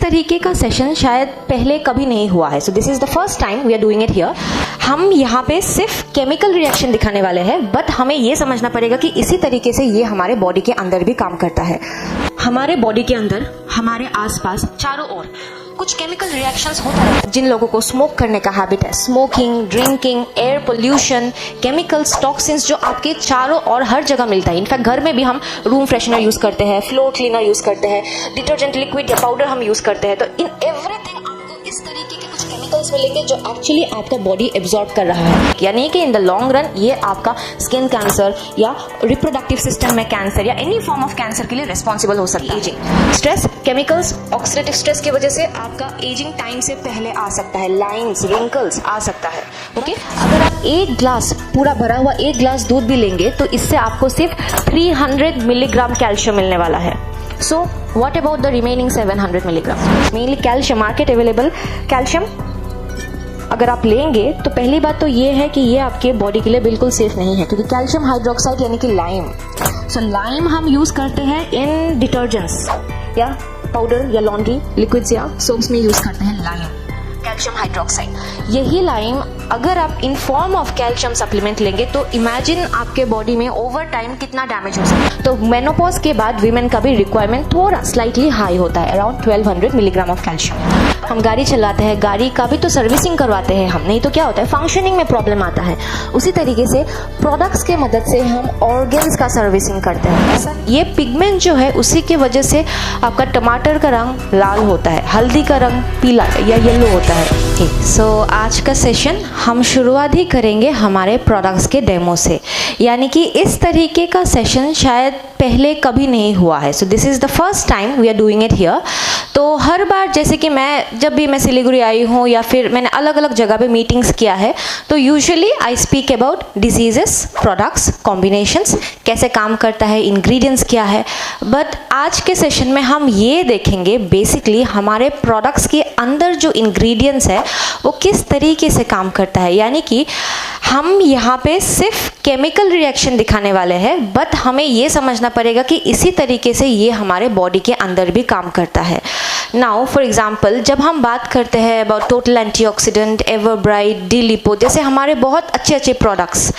तरीके का सेशन शायद पहले कभी नहीं हुआ है, so this is the first time we are doing it here. हम यहाँ पे सिर्फ केमिकल रिएक्शन दिखाने वाले हैं, बट हमें ये समझना पड़ेगा कि इसी तरीके से ये हमारे बॉडी के अंदर भी काम करता है। हमारे बॉडी के अंदर, हमारे आसपास, चारों ओर कुछ केमिकल रिएक्शंस होता है। जिन लोगों को स्मोक करने का हैबिट है, smoking, drinking, air pollution, chemicals, toxins जो आपके चारों ओर हर जगह मिलता है। इनफैक्ट घर में भी हम रूम फ्रेशनर यूज करते हैं, फ्लोर क्लीनर यूज करते हैं, डिटर्जेंट लिक्विड या पाउडर हम यूज करते हैं। तो इन एवरीथिंग आपको इस तरीके के कुछ केमिकल्स मिलेंगे जो एक्चुअली आपका बॉडी एब्जॉर्ब कर रहा है, यानी कि इन द लॉन्ग रन ये आपका स्किन कैंसर या रिप्रोडक्टिव सिस्टम में कैंसर या एनी फॉर्म ऑफ कैंसर के लिए रिस्पॉन्सिबल हो सकता है। Ageing, stress, chemicals, oxidative stress की वजह से आपका एजिंग टाइम से पहले आ सकता है, लाइंस, रिंकल्स आ सकता है। ओके, अगर आप एक ग्लास पूरा भरा हुआ एक ग्लास दूध भी लेंगे तो इससे आपको सिर्फ 300 मिलीग्राम कैल्शियम मिलने वाला है। So what about the remaining 700 milligram? Mainly calcium, market available calcium अगर आप लेंगे तो पहली बात तो ये है कि ये आपके बॉडी के लिए बिल्कुल सेफ नहीं है, क्योंकि कैल्शियम हाइड्रोक्साइड यानी कि लाइम, सो लाइम हम यूज करते हैं इन डिटर्जेंट्स या पाउडर या लॉन्ड्री लिक्विड्स या सोप्स में यूज करते हैं लाइम, कैल्शियम हाइड्रोक्साइड। यही लाइम अगर आप in form of calcium supplement लेंगे तो इमेजिन आपके बॉडी में ओवर टाइम कितना डैमेज हो सकता है। तो मेनोपॉज के बाद वीमेन का भी रिक्वायरमेंट थोड़ा स्लाइटली हाई होता है, अराउंड 1200 मिलीग्राम ऑफ कैल्शियम। हम गाड़ी चलाते हैं, गाड़ी का भी तो सर्विसिंग करवाते हैं हम, नहीं तो क्या होता है, फंक्शनिंग में प्रॉब्लम आता है। उसी तरीके से प्रोडक्ट्स के मदद से हम ऑर्गन्स का सर्विसिंग करते हैं। ये पिगमेंट जो है उसी की वजह से आपका टमाटर का रंग लाल होता है, हल्दी का रंग पीला या येलो होता है। सो आज का सेशन हम शुरुआत ही करेंगे हमारे प्रोडक्ट्स के डेमो से, यानी कि इस तरीके का सेशन शायद पहले कभी नहीं हुआ है। So this is the first time we are doing it here. तो हर बार जैसे कि जब भी मैं सिलीगुड़ी आई हूँ या फिर मैंने अलग अलग जगह पे मीटिंग्स किया है, तो usually I speak about diseases, products, combinations, कैसे काम करता है, इंग्रेडिएंट्स क्या है। बट आज के सेशन में हम ये देखेंगे बेसिकली हमारे प्रोडक्ट्स के अंदर जो इंग्रेडिएंट्स है वो किस तरीके से काम करता है, यानी कि हम यहाँ पे सिर्फ केमिकल रिएक्शन दिखाने वाले हैं, बट हमें ये समझना पड़ेगा कि इसी तरीके से ये हमारे बॉडी के अंदर भी काम करता है। नाउ फॉर एग्जांपल, जब हम बात करते हैं अबाउट टोटल एंटीऑक्सीडेंट, एवरब्राइट, डी-लिपो जैसे हमारे बहुत अच्छे अच्छे प्रोडक्ट्स,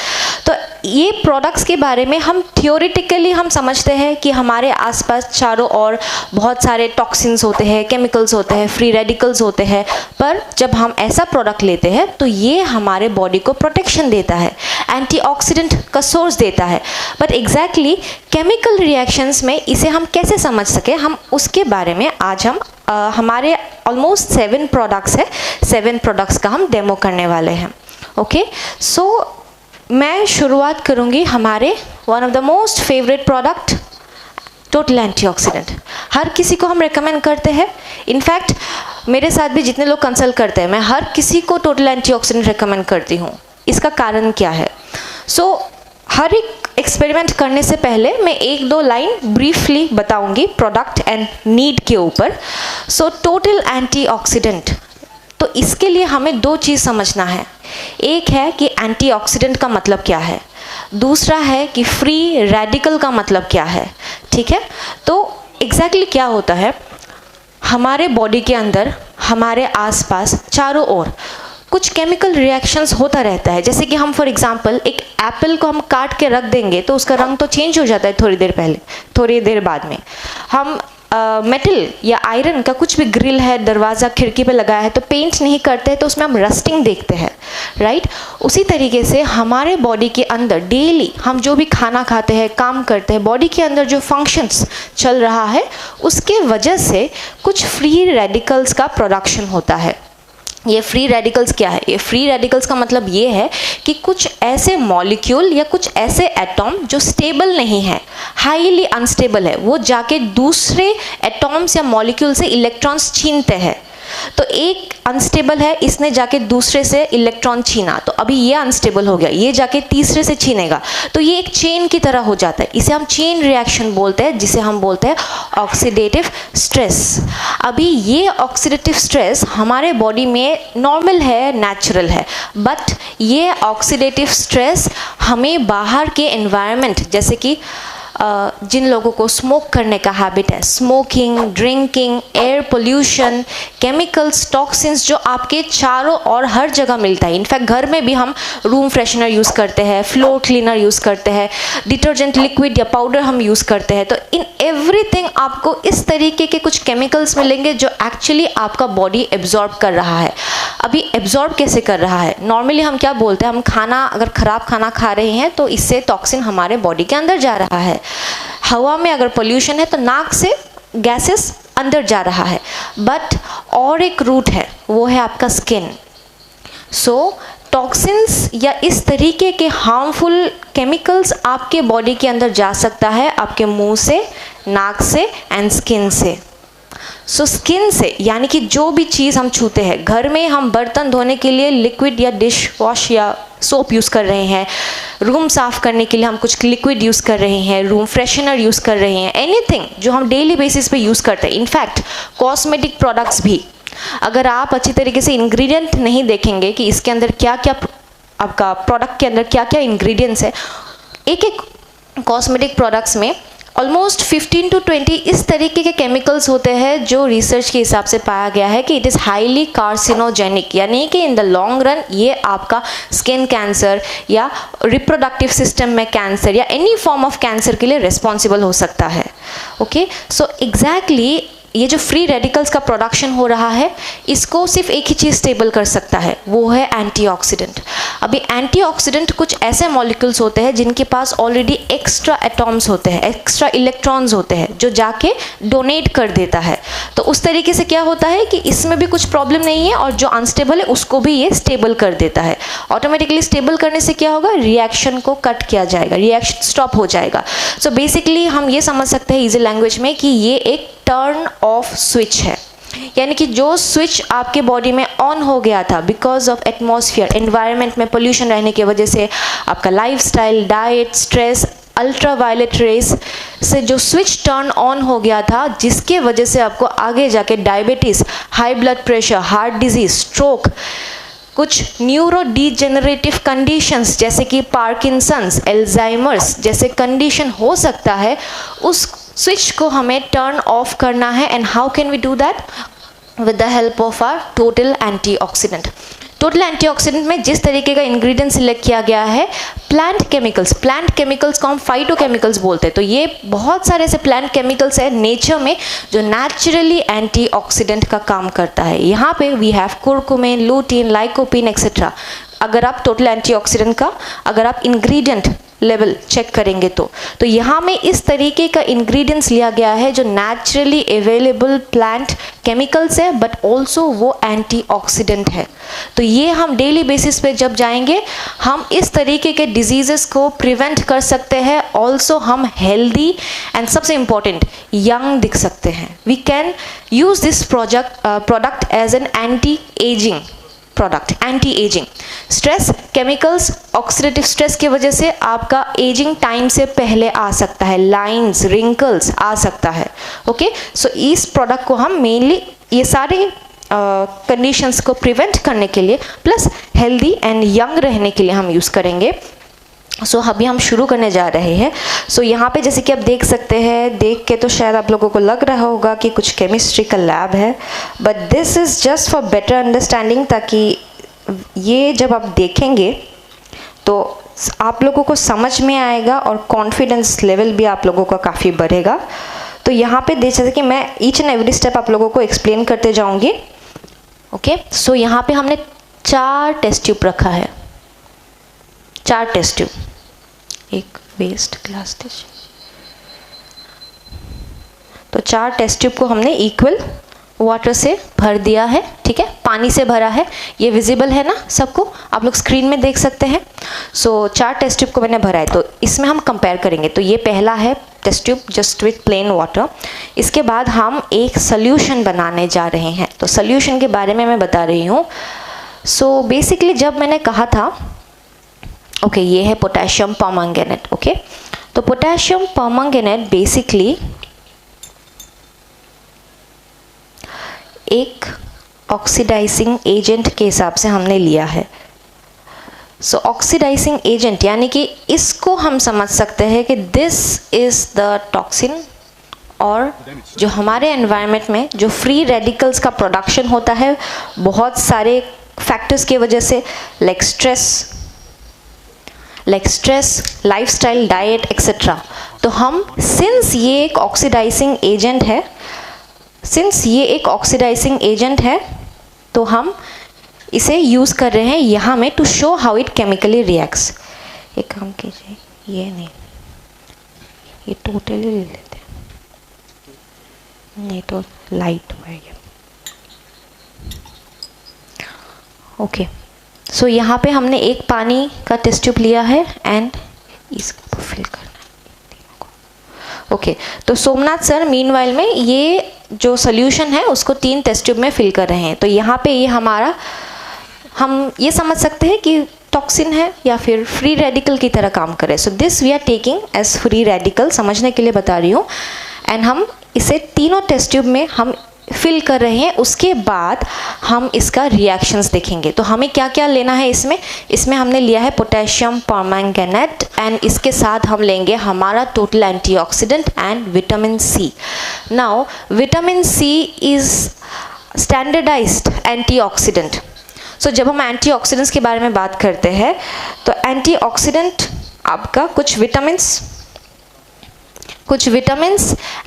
तो ये प्रोडक्ट्स के बारे में हम थियोरिटिकली हम समझते हैं कि हमारे आसपास चारों ओर बहुत सारे टॉक्सिन्स होते हैं, केमिकल्स होते हैं, फ्री रेडिकल्स होते हैं, पर जब हम ऐसा प्रोडक्ट लेते हैं तो ये हमारे बॉडी को प्रोटेक्शन देता है, एंटीऑक्सीडेंट का सोर्स देता है। बट एग्जैक्टली केमिकल रिएक्शंस में इसे हम कैसे समझ सके, हम उसके बारे में आज हम हमारे ऑलमोस्ट 7 प्रोडक्ट्स है, 7 प्रोडक्ट्स का हम डेमो करने वाले हैं। ओके, सो मैं शुरुआत करूंगी हमारे one of the most favourite product, total antioxidant. हर किसी को हम रेकमेंड करते हैं, इनफैक्ट मेरे साथ भी जितने लोग कंसल्ट करते हैं मैं हर किसी को टोटल एंटीऑक्सीडेंट रेकमेंड करती हूँ। इसका कारण क्या है? सो हर एक एक्सपेरिमेंट करने से पहले मैं 1-2 लाइन ब्रीफली बताऊंगी प्रोडक्ट एंड नीड के ऊपर। सो टोटल एंटीऑक्सीडेंट, तो इसके लिए हमें 2 चीज़ समझना है। एक है कि एंटीऑक्सीडेंट का मतलब क्या है, दूसरा है कि फ्री रेडिकल का मतलब क्या है। ठीक है, तो एग्जैक्टली क्या होता है, हमारे बॉडी के अंदर, हमारे आसपास, चारों ओर कुछ केमिकल रिएक्शंस होता रहता है। जैसे कि हम फॉर एग्जांपल एक एप्पल को हम काट के रख देंगे तो उसका रंग तो चेंज हो जाता है थोड़ी देर बाद में। हम मेटल या आयरन का कुछ भी ग्रिल है, दरवाज़ा, खिड़की पे लगाया है तो पेंट नहीं करते हैं तो उसमें हम रस्टिंग देखते हैं, राइट। उसी तरीके से हमारे बॉडी के अंदर डेली हम जो भी खाना खाते हैं, काम करते हैं, बॉडी के अंदर जो फंक्शंस चल रहा है उसके वजह से कुछ फ्री रेडिकल्स का प्रोडक्शन होता है। ये फ्री रेडिकल्स क्या है? ये फ्री रेडिकल्स का मतलब ये है कि कुछ ऐसे मॉलिक्यूल या कुछ ऐसे एटॉम जो स्टेबल नहीं है, हाईली अनस्टेबल है, वो जाके दूसरे एटॉम्स या मॉलिक्यूल से इलेक्ट्रॉन्स छीनते हैं। तो एक अनस्टेबल है, इसने जाके दूसरे से इलेक्ट्रॉन छीना, तो अभी ये अनस्टेबल हो गया, ये जाके तीसरे से छीनेगा, तो ये एक चेन की तरह हो जाता है। इसे हम चेन रिएक्शन बोलते हैं, जिसे हम बोलते हैं ऑक्सीडेटिव स्ट्रेस। अभी ये ऑक्सीडेटिव स्ट्रेस हमारे बॉडी में नॉर्मल है, नेचुरल है, बट ये ऑक्सीडेटिव स्ट्रेस हमें बाहर के एनवायरनमेंट जैसे कि जिन लोगों को स्मोक करने का हैबिट है, smoking, drinking, air pollution, chemicals, toxins जो आपके चारों और हर जगह मिलता है। इनफैक्ट घर में भी हम रूम फ्रेशनर यूज़ करते हैं, फ्लोर क्लीनर यूज़ करते हैं, डिटर्जेंट लिक्विड या पाउडर हम यूज़ करते हैं। तो इन एवरीथिंग आपको इस तरीके के कुछ केमिकल्स मिलेंगे जो एक्चुअली आपका बॉडी एब्जॉर्ब कर रहा है। अभी एब्जॉर्ब कैसे कर रहा है? नॉर्मली हम क्या बोलते हैं, हम खाना अगर ख़राब खाना खा रहे हैं तो इससे टॉक्सिन हमारे बॉडी के अंदर जा रहा है। हवा में अगर पोल्यूशन है तो नाक से गैसेस अंदर जा रहा है। बट और एक रूट है, वो है आपका स्किन। सो टॉक्सिन्स या इस तरीके के हार्मफुल केमिकल्स आपके बॉडी के अंदर जा सकता है आपके मुंह से, नाक से एंड स्किन से। सो स्किन से यानी कि जो भी चीज़ हम छूते हैं, घर में हम बर्तन धोने के लिए लिक्विड या डिश वॉश या सोप यूज़ कर रहे हैं, रूम साफ़ करने के लिए हम कुछ लिक्विड यूज़ कर रहे हैं, रूम फ्रेशनर यूज़ कर रहे हैं, एनीथिंग जो हम डेली बेसिस पे यूज़ करते हैं। इनफैक्ट कॉस्मेटिक प्रोडक्ट्स भी, अगर आप अच्छी तरीके से इंग्रेडिएंट नहीं देखेंगे कि इसके अंदर क्या क्या, आपका प्रोडक्ट के अंदर क्या क्या इंग्रेडिएंट्स है, एक एक कॉस्मेटिक प्रोडक्ट्स में ऑलमोस्ट 15 to 20 इस तरीके के केमिकल्स होते हैं जो रिसर्च के हिसाब से पाया गया है कि इट इज़ हाईली कार्सिनोजेनिक, यानी कि इन द लॉन्ग रन ये आपका स्किन कैंसर या रिप्रोडक्टिव सिस्टम में कैंसर या एनी फॉर्म ऑफ कैंसर के लिए रिस्पॉन्सिबल हो सकता है। ओके, सो एग्जैक्टली ये जो फ्री रेडिकल्स का प्रोडक्शन हो रहा है, इसको सिर्फ एक ही चीज़ स्टेबल कर सकता है, वो है एंटीऑक्सीडेंट। अभी एंटीऑक्सीडेंट कुछ ऐसे मॉलिक्यूल्स होते हैं जिनके पास ऑलरेडी एक्स्ट्रा एटॉम्स होते हैं, एक्स्ट्रा इलेक्ट्रॉन्स होते हैं, जो जाके डोनेट कर देता है। तो उस तरीके से क्या होता है कि इसमें भी कुछ प्रॉब्लम नहीं है और जो अनस्टेबल है उसको भी ये स्टेबल कर देता है। ऑटोमेटिकली स्टेबल करने से क्या होगा, रिएक्शन को कट किया जाएगा, रिएक्शन स्टॉप हो जाएगा। सो बेसिकली हम ये समझ सकते हैं इजी लैंग्वेज में कि ये एक टर्न ऑफ स्विच है, यानी कि जो स्विच आपके बॉडी में ऑन हो गया था बिकॉज ऑफ एटमॉस्फेयर, एनवायरनमेंट में पोल्यूशन रहने की वजह से, आपका lifestyle, diet, stress, ultraviolet rays से जो स्विच टर्न ऑन हो गया था, जिसके वजह से आपको आगे जाके diabetes, high blood pressure, heart disease, stroke, कुछ न्यूरो डिजेनरेटिव कंडीशंस जैसे कि पार्किंसंस, एल्जाइमर्स जैसे कंडीशन हो सकता है, उस स्विच को हमें टर्न ऑफ करना है। And how can we do that? With the help of our total antioxidant. Total antioxidant में जिस तरीके का इंग्रेडिएंट सिलेक्ट किया गया है, प्लांट केमिकल्स को हम फाइटोकेमिकल्स बोलते हैं। तो ये बहुत सारे ऐसे प्लांट केमिकल्स है नेचर में जो नेचुरली एंटीऑक्सीडेंट का काम करता है। यहाँ पे we have curcumin, lutein, lycopene etcetera. अगर आप टोटल एंटीऑक्सीडेंट का अगर आप इंग्रेडिएंट लेवल चेक करेंगे तो यहाँ में इस तरीके का इंग्रेडिएंट्स लिया गया है जो नेचुरली अवेलेबल प्लांट केमिकल्स है, बट ऑल्सो वो एंटीऑक्सीडेंट है। तो ये हम डेली बेसिस पे जब जाएंगे, हम इस तरीके के डिजीजेस को प्रिवेंट कर सकते हैं। ऑल्सो हम हेल्दी एंड सबसे इम्पॉर्टेंट यंग दिख सकते हैं। We can use this product as an anti ageing product, anti ageing. Stress chemicals, oxidative stress की वजह से आपका एजिंग टाइम से पहले आ सकता है, लाइंस, रिंकल्स आ सकता है। ओके, सो इस प्रोडक्ट को हम मेनली ये सारे कंडीशंस को प्रिवेंट करने के लिए प्लस हेल्दी एंड यंग रहने के लिए हम यूज़ करेंगे। सो अभी हम शुरू करने जा रहे हैं। सो यहाँ पे जैसे कि आप देख सकते हैं, देख के तो शायद आप लोगों को लग रहा होगा कि कुछ केमिस्ट्री का लैब है, but this is just for better understanding, ताकि ये जब आप देखेंगे तो आप लोगों को समझ में आएगा और कॉन्फिडेंस लेवल भी आप लोगों का काफ़ी बढ़ेगा। तो यहाँ पे देख सकते कि मैं ईच एंड एवरी स्टेप आप लोगों को एक्सप्लेन करते जाऊँगी। ओके, सो यहाँ पे हमने 4 टेस्ट ट्यूब रखा है, 4 टेस्ट ट्यूब, एक वेस्ट ग्लास टेस्ट। तो 4 टेस्ट ट्यूब को हमने इक्वल वाटर से भर दिया है, ठीक है, पानी से भरा है। ये विजिबल है ना सबको, आप लोग स्क्रीन में देख सकते हैं। सो 4 टेस्ट ट्यूब को मैंने भरा है, तो इसमें हम कंपेयर करेंगे। तो ये पहला है test tube just with plain water. इसके बाद हम एक सोल्यूशन बनाने जा रहे हैं। तो सोल्यूशन के बारे में मैं बता रही हूँ। सो बेसिकली जब मैंने कहा था, ओके, ये है पोटेशियम परमंगनेट। ओके, तो पोटेशियम परमंगनेट बेसिकली एक ऑक्सीडाइजिंग एजेंट के हिसाब से हमने लिया है। सो ऑक्सीडाइजिंग एजेंट यानी कि इसको हम समझ सकते हैं कि दिस इज द टॉक्सिन, और जो हमारे एनवायरनमेंट में जो फ्री रेडिकल्स का प्रोडक्शन होता है बहुत सारे फैक्टर्स की वजह से, like stress, lifestyle, diet etcetera. तो हम सिंस ये एक ऑक्सीडाइजिंग एजेंट है तो हम इसे यूज़ कर रहे हैं यहाँ में to show how it chemically reacts. एक काम कीजिए, ये नहीं, ये टोटली ले लेते हैं, नहीं तो लाइट होएगा। ओके, सो यहाँ पे हमने एक पानी का टेस्ट ट्यूब लिया है एंड इसको फिल करना है। ओके, तो सोमनाथ सर मीनवाइल में ये जो सोल्यूशन है उसको 3 टेस्ट ट्यूब में फिल कर रहे हैं। तो यहाँ पे ये हमारा, हम ये समझ सकते हैं कि टॉक्सिन है या फिर फ्री रेडिकल की तरह काम करे। So this we are taking as free radical, समझने के लिए बता रही हूँ। एंड हम इसे तीनों टेस्ट ट्यूब में हम फिल कर रहे हैं। उसके बाद हम इसका रिएक्शंस देखेंगे। तो हमें क्या क्या लेना है इसमें हमने लिया है पोटेशियम परमैंगनेट, एंड इसके साथ हम लेंगे हमारा total antioxidant and vitamin C. Now vitamin C is standardised antioxidant. So जब हम एंटीऑक्सीडेंट्स के बारे में बात करते हैं तो एंटीऑक्सीडेंट आपका कुछ विटामिन्स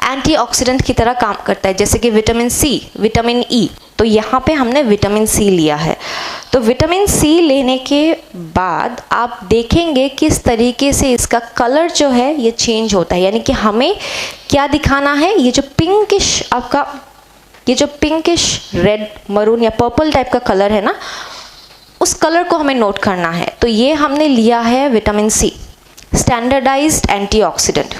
एंटीऑक्सीडेंट की तरह काम करता है, जैसे कि विटामिन सी, विटामिन ई। तो यहाँ पे हमने विटामिन सी लिया है। तो विटामिन सी लेने के बाद आप देखेंगे किस तरीके से इसका कलर जो है ये चेंज होता है, यानी कि हमें क्या दिखाना है, ये जो पिंकिश रेड मरून या पर्पल टाइप का कलर है ना, उस कलर को हमें नोट करना है। तो ये हमने लिया है vitamin C, standardised antioxidant.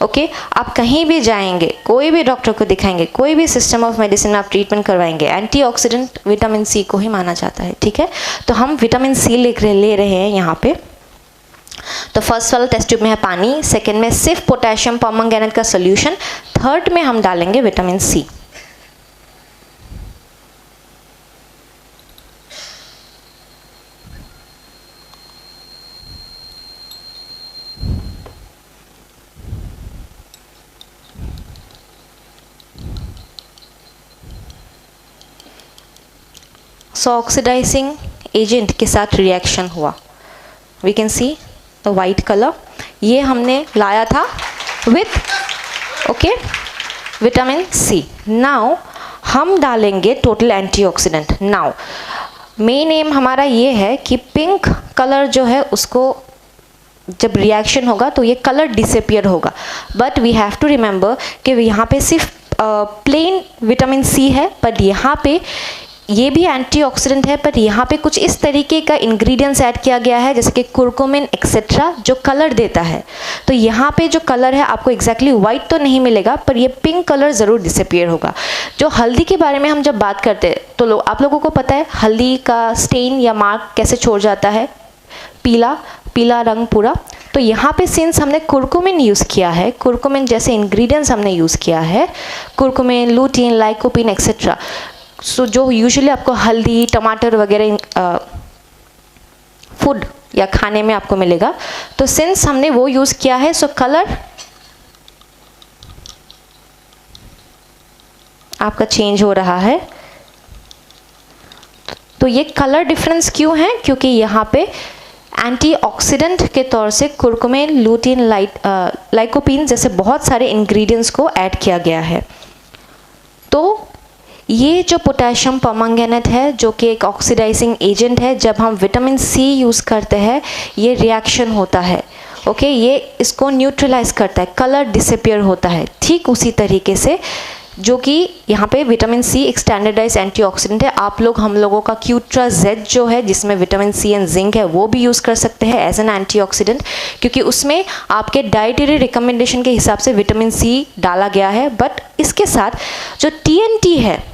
Okay, आप कहीं भी जाएंगे, कोई भी डॉक्टर को दिखाएंगे, कोई भी सिस्टम ऑफ मेडिसिन में आप ट्रीटमेंट करवाएंगे, एंटीऑक्सीडेंट विटामिन सी को ही माना जाता है। ठीक है, तो हम विटामिन सी ले रहे हैं यहाँ पे। तो फर्स्ट वाला टेस्ट ट्यूब में है पानी, सेकेंड में सिर्फ पोटेशियम परमैंगनेट का सोल्यूशन, थर्ड में हम डालेंगे vitamin C. So oxidising agent के साथ रिएक्शन हुआ, we can see the white colour. ये हमने लाया था विथ विटामिन सी। नाउ हम डालेंगे total antioxidant. Now main M हमारा ये है कि पिंक कलर जो है उसको जब रिएक्शन होगा तो ये कलर डिसअपियर होगा, but we have to remember कि यहाँ पे सिर्फ प्लेन विटामिन सी है, पर यहाँ पे ये भी एंटीऑक्सीडेंट है, पर यहाँ पे कुछ इस तरीके का इंग्रेडिएंट्स ऐड किया गया है जैसे कि कुरकुमिन एक्सेट्रा, जो कलर देता है। तो यहाँ पे जो कलर है आपको एग्जैक्टली वाइट तो नहीं मिलेगा, पर ये पिंक कलर ज़रूर डिसअपियर होगा। जो हल्दी के बारे में हम जब बात करते हैं तो आप लोगों को पता है हल्दी का स्टेन या मार्क कैसे छोड़ जाता है, पीला रंग पूरा। तो यहाँ पे सिंस हमने कुरकुमिन यूज़ किया है, कुरकुमिन जैसे इंग्रेडिएंट्स हमने यूज़ किया है, कुरकुमिन, लूटीन, लाइकोपिन एक्सेट्रा, सो जो यूजुअली आपको हल्दी, टमाटर वगैरह फूड या खाने में आपको मिलेगा, तो सिंस हमने वो यूज़ किया है, सो कलर आपका चेंज हो रहा है। तो ये कलर डिफरेंस क्यों है? क्योंकि यहाँ पे एंटीऑक्सीडेंट के तौर से कुरकुमिन, लूटीन, लाइकोपिन जैसे बहुत सारे इंग्रेडिएंट्स को ऐड किया गया है। तो ये जो पोटेशियम परमैंगनेट है जो कि एक ऑक्सीडाइजिंग एजेंट है, जब हम विटामिन सी यूज़ करते हैं ये रिएक्शन होता है। ओके, ये इसको न्यूट्रलाइज करता है, कलर डिसअपियर होता है। ठीक उसी तरीके से जो कि यहाँ पे विटामिन सी एक स्टैंडर्डाइज एंटीऑक्सीडेंट है। आप लोग हम लोगों का क्यूट्रा जेड जो है जिसमें विटामिन सी एंड जिंक है वो भी यूज़ कर सकते हैं एज एन एंटीऑक्सीडेंट, क्योंकि उसमें आपके डाइटरी रिकमेंडेशन के हिसाब से विटामिन सी डाला गया है। बट इसके साथ जो TNT है,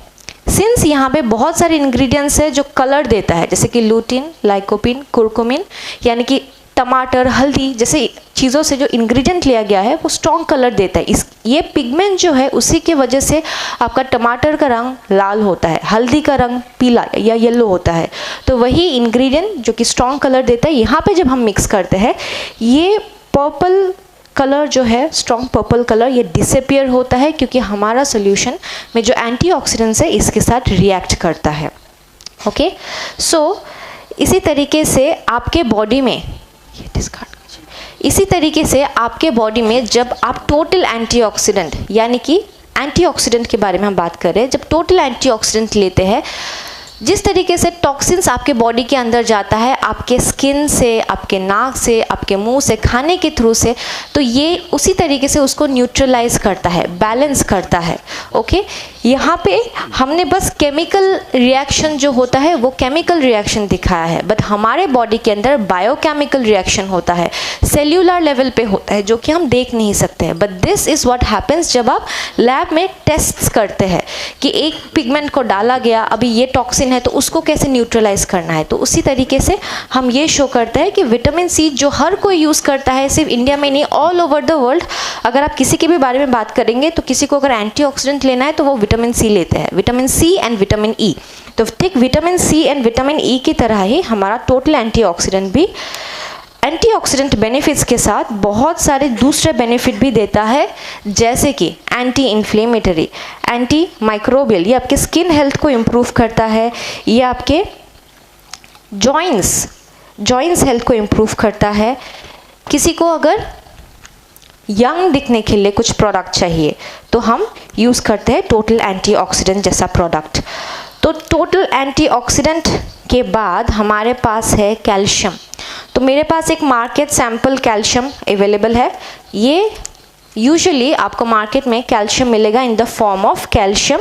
सिंस यहाँ पे बहुत सारे इंग्रेडिएंट्स है जो कलर देता है, जैसे कि लूटीन, लाइकोपिन, कुरकुमिन, यानी कि टमाटर, हल्दी जैसे चीज़ों से जो इंग्रेडिएंट लिया गया है वो स्ट्रॉन्ग कलर देता है। ये पिगमेंट जो है उसी के वजह से आपका टमाटर का रंग लाल होता है, हल्दी का रंग पीला या येलो होता है। तो वही इंग्रेडिएंट जो कि स्ट्रॉन्ग कलर देता है, यहाँ पे जब हम मिक्स करते हैं ये पर्पल कलर जो है, स्ट्रॉन्ग पर्पल कलर, ये डिसअपियर होता है क्योंकि हमारा सोल्यूशन में जो एंटीऑक्सीडेंट्स है इसके साथ रिएक्ट करता है। ओके, सो इसी तरीके से आपके बॉडी में जब आप टोटल एंटीऑक्सीडेंट यानी कि एंटीऑक्सीडेंट के बारे में हम बात कर रहे हैं, जब टोटल एंटीऑक्सीडेंट लेते हैं, जिस तरीके से टॉक्सिन्स आपके बॉडी के अंदर जाता है आपके स्किन से, आपके नाक से, आपके मुंह से, खाने के थ्रू से, तो ये उसी तरीके से उसको न्यूट्रलाइज करता है, बैलेंस करता है। ओके, यहाँ पे हमने बस केमिकल रिएक्शन जो होता है वो केमिकल रिएक्शन दिखाया है, बट हमारे बॉडी के अंदर बायोकेमिकल रिएक्शन होता है, सेल्यूलर लेवल पे होता है, जो कि हम देख नहीं सकते हैं। But this is what happens जब आप लैब में टेस्ट्स करते हैं कि एक पिगमेंट को डाला गया, अभी ये टॉक्सिन है तो उसको कैसे न्यूट्रलाइज करना है। तो उसी तरीके से हम ये शो करते हैं कि विटामिन सी जो हर कोई यूज़ करता है, सिर्फ इंडिया में नहीं, ऑल ओवर द वर्ल्ड, अगर आप किसी के भी बारे में बात करेंगे तो किसी को अगर एंटीऑक्सीडेंट लेना है तो वो विटामिन सी लेते हैं, vitamin C and vitamin E. तो ठीक vitamin C and vitamin E की तरह ही हमारा टोटल एंटीऑक्सीडेंट भी एंटीऑक्सीडेंट बेनिफिट्स के साथ बहुत सारे दूसरे बेनिफिट भी देता है, जैसे कि एंटी इन्फ्लेमेटरी, एंटी माइक्रोबियल, ये आपके स्किन हेल्थ को इम्प्रूव करता है, ये आपके जॉइंट्स हेल्थ को इम्प्रूव करता है। किसी को अगर यंग दिखने के लिए कुछ प्रोडक्ट चाहिए तो हम यूज़ करते हैं टोटल एंटीऑक्सीडेंट जैसा प्रोडक्ट। तो टोटल एंटीऑक्सीडेंट के बाद हमारे पास है कैल्शियम। तो मेरे पास एक मार्केट सैंपल कैल्शियम अवेलेबल है। ये यूजुअली आपको मार्केट में कैल्शियम मिलेगा इन the form of calcium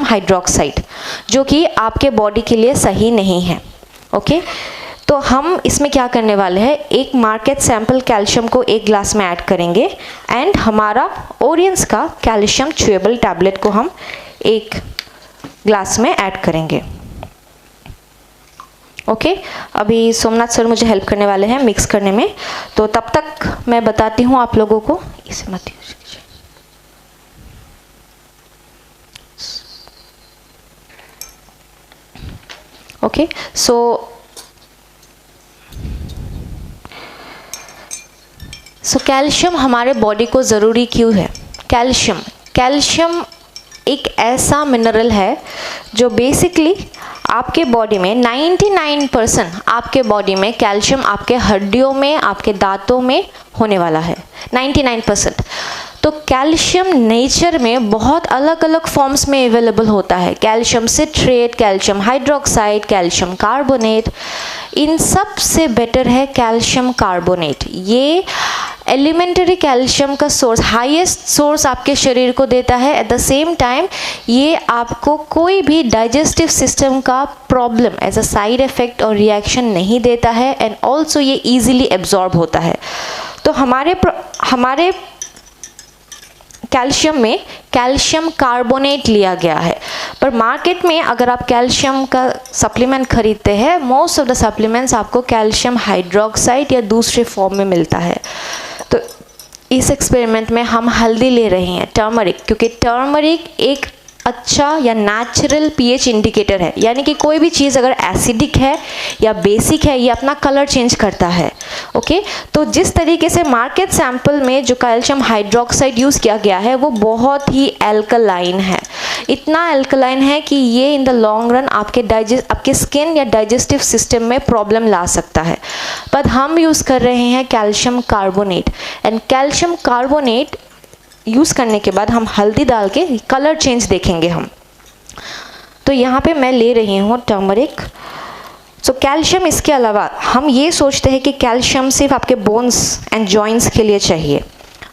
hydroxide, जो कि आपके बॉडी के लिए सही नहीं है। ओके, तो हम इसमें क्या करने वाले हैं, एक मार्केट सैंपल कैल्शियम को एक ग्लास में ऐड करेंगे एंड हमारा ओरियंस का कैल्शियम च्यूएबल टैबलेट को हम एक ग्लास में ऐड करेंगे। ओके, अभी सोमनाथ सर मुझे हेल्प करने वाले हैं मिक्स करने में, तो तब तक मैं बताती हूँ आप लोगों को। इसे मत यूज कीजिए। ओके, सो कैल्शियम हमारे बॉडी को ज़रूरी क्यों है? कैल्शियम एक ऐसा मिनरल है जो बेसिकली आपके बॉडी में 99% आपके बॉडी में कैल्शियम आपके हड्डियों में, आपके दांतों में होने वाला है, 99%। तो कैल्शियम नेचर में बहुत अलग अलग फॉर्म्स में अवेलेबल होता है, calcium citrate, calcium hydroxide, calcium carbonate. इन सब से बेटर है कैल्शियम कार्बोनेट। ये एलिमेंटरी कैल्शियम का सोर्स, हाईएस्ट सोर्स आपके शरीर को देता है। एट द सेम टाइम ये आपको कोई भी डाइजेस्टिव सिस्टम का problem as a side effect और रिएक्शन नहीं देता है, एंड ऑल्सो ये इजीली एब्जॉर्ब होता है। तो हमारे कैल्शियम में कैल्शियम कार्बोनेट लिया गया है, पर मार्केट में अगर आप कैल्शियम का सप्लीमेंट खरीदते हैं, मोस्ट ऑफ द सप्लीमेंट्स आपको कैल्शियम हाइड्रोक्साइड या दूसरे फॉर्म में मिलता है। तो इस एक्सपेरिमेंट में हम हल्दी ले रहे हैं, टर्मरिक, क्योंकि टर्मरिक एक अच्छा या नेचुरल पीएच इंडिकेटर है, यानी कि कोई भी चीज़ अगर एसिडिक है या बेसिक है ये अपना कलर चेंज करता है। ओके, तो जिस तरीके से मार्केट सैंपल में जो कैल्शियम हाइड्रोक्साइड यूज़ किया गया है वो बहुत ही एल्कलाइन है, इतना एल्कलाइन है कि ये इन द लॉन्ग रन आपके स्किन या डाइजेस्टिव सिस्टम में प्रॉब्लम ला सकता है। पर हम यूज़ कर रहे हैं calcium carbonate, and calcium carbonate use करने के बाद हम हल्दी डाल के कलर चेंज देखेंगे हम। तो यहाँ पे मैं ले रही हूँ टर्मरिक। सो कैल्शियम, इसके अलावा हम ये सोचते हैं कि कैल्शियम सिर्फ आपके बोन्स एंड जॉइंट्स के लिए चाहिए,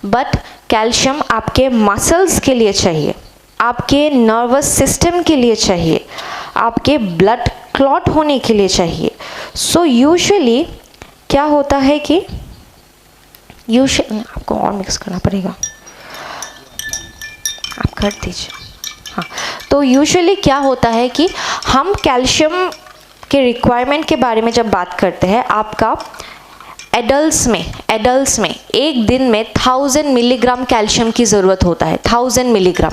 बट कैल्शियम आपके मसल्स के लिए चाहिए, आपके नर्वस सिस्टम के लिए चाहिए, आपके ब्लड क्लॉट होने के लिए चाहिए। सो यूजुअली क्या होता है कि आपको और मिक्स करना पड़ेगा, आप कर दीजिए। हाँ, तो यूजुअली क्या होता है कि हम कैल्शियम के रिक्वायरमेंट के बारे में जब बात करते हैं, आपका एडल्ट्स में एक दिन में 1000 मिलीग्राम कैल्शियम की ज़रूरत होता है, 1000 मिलीग्राम,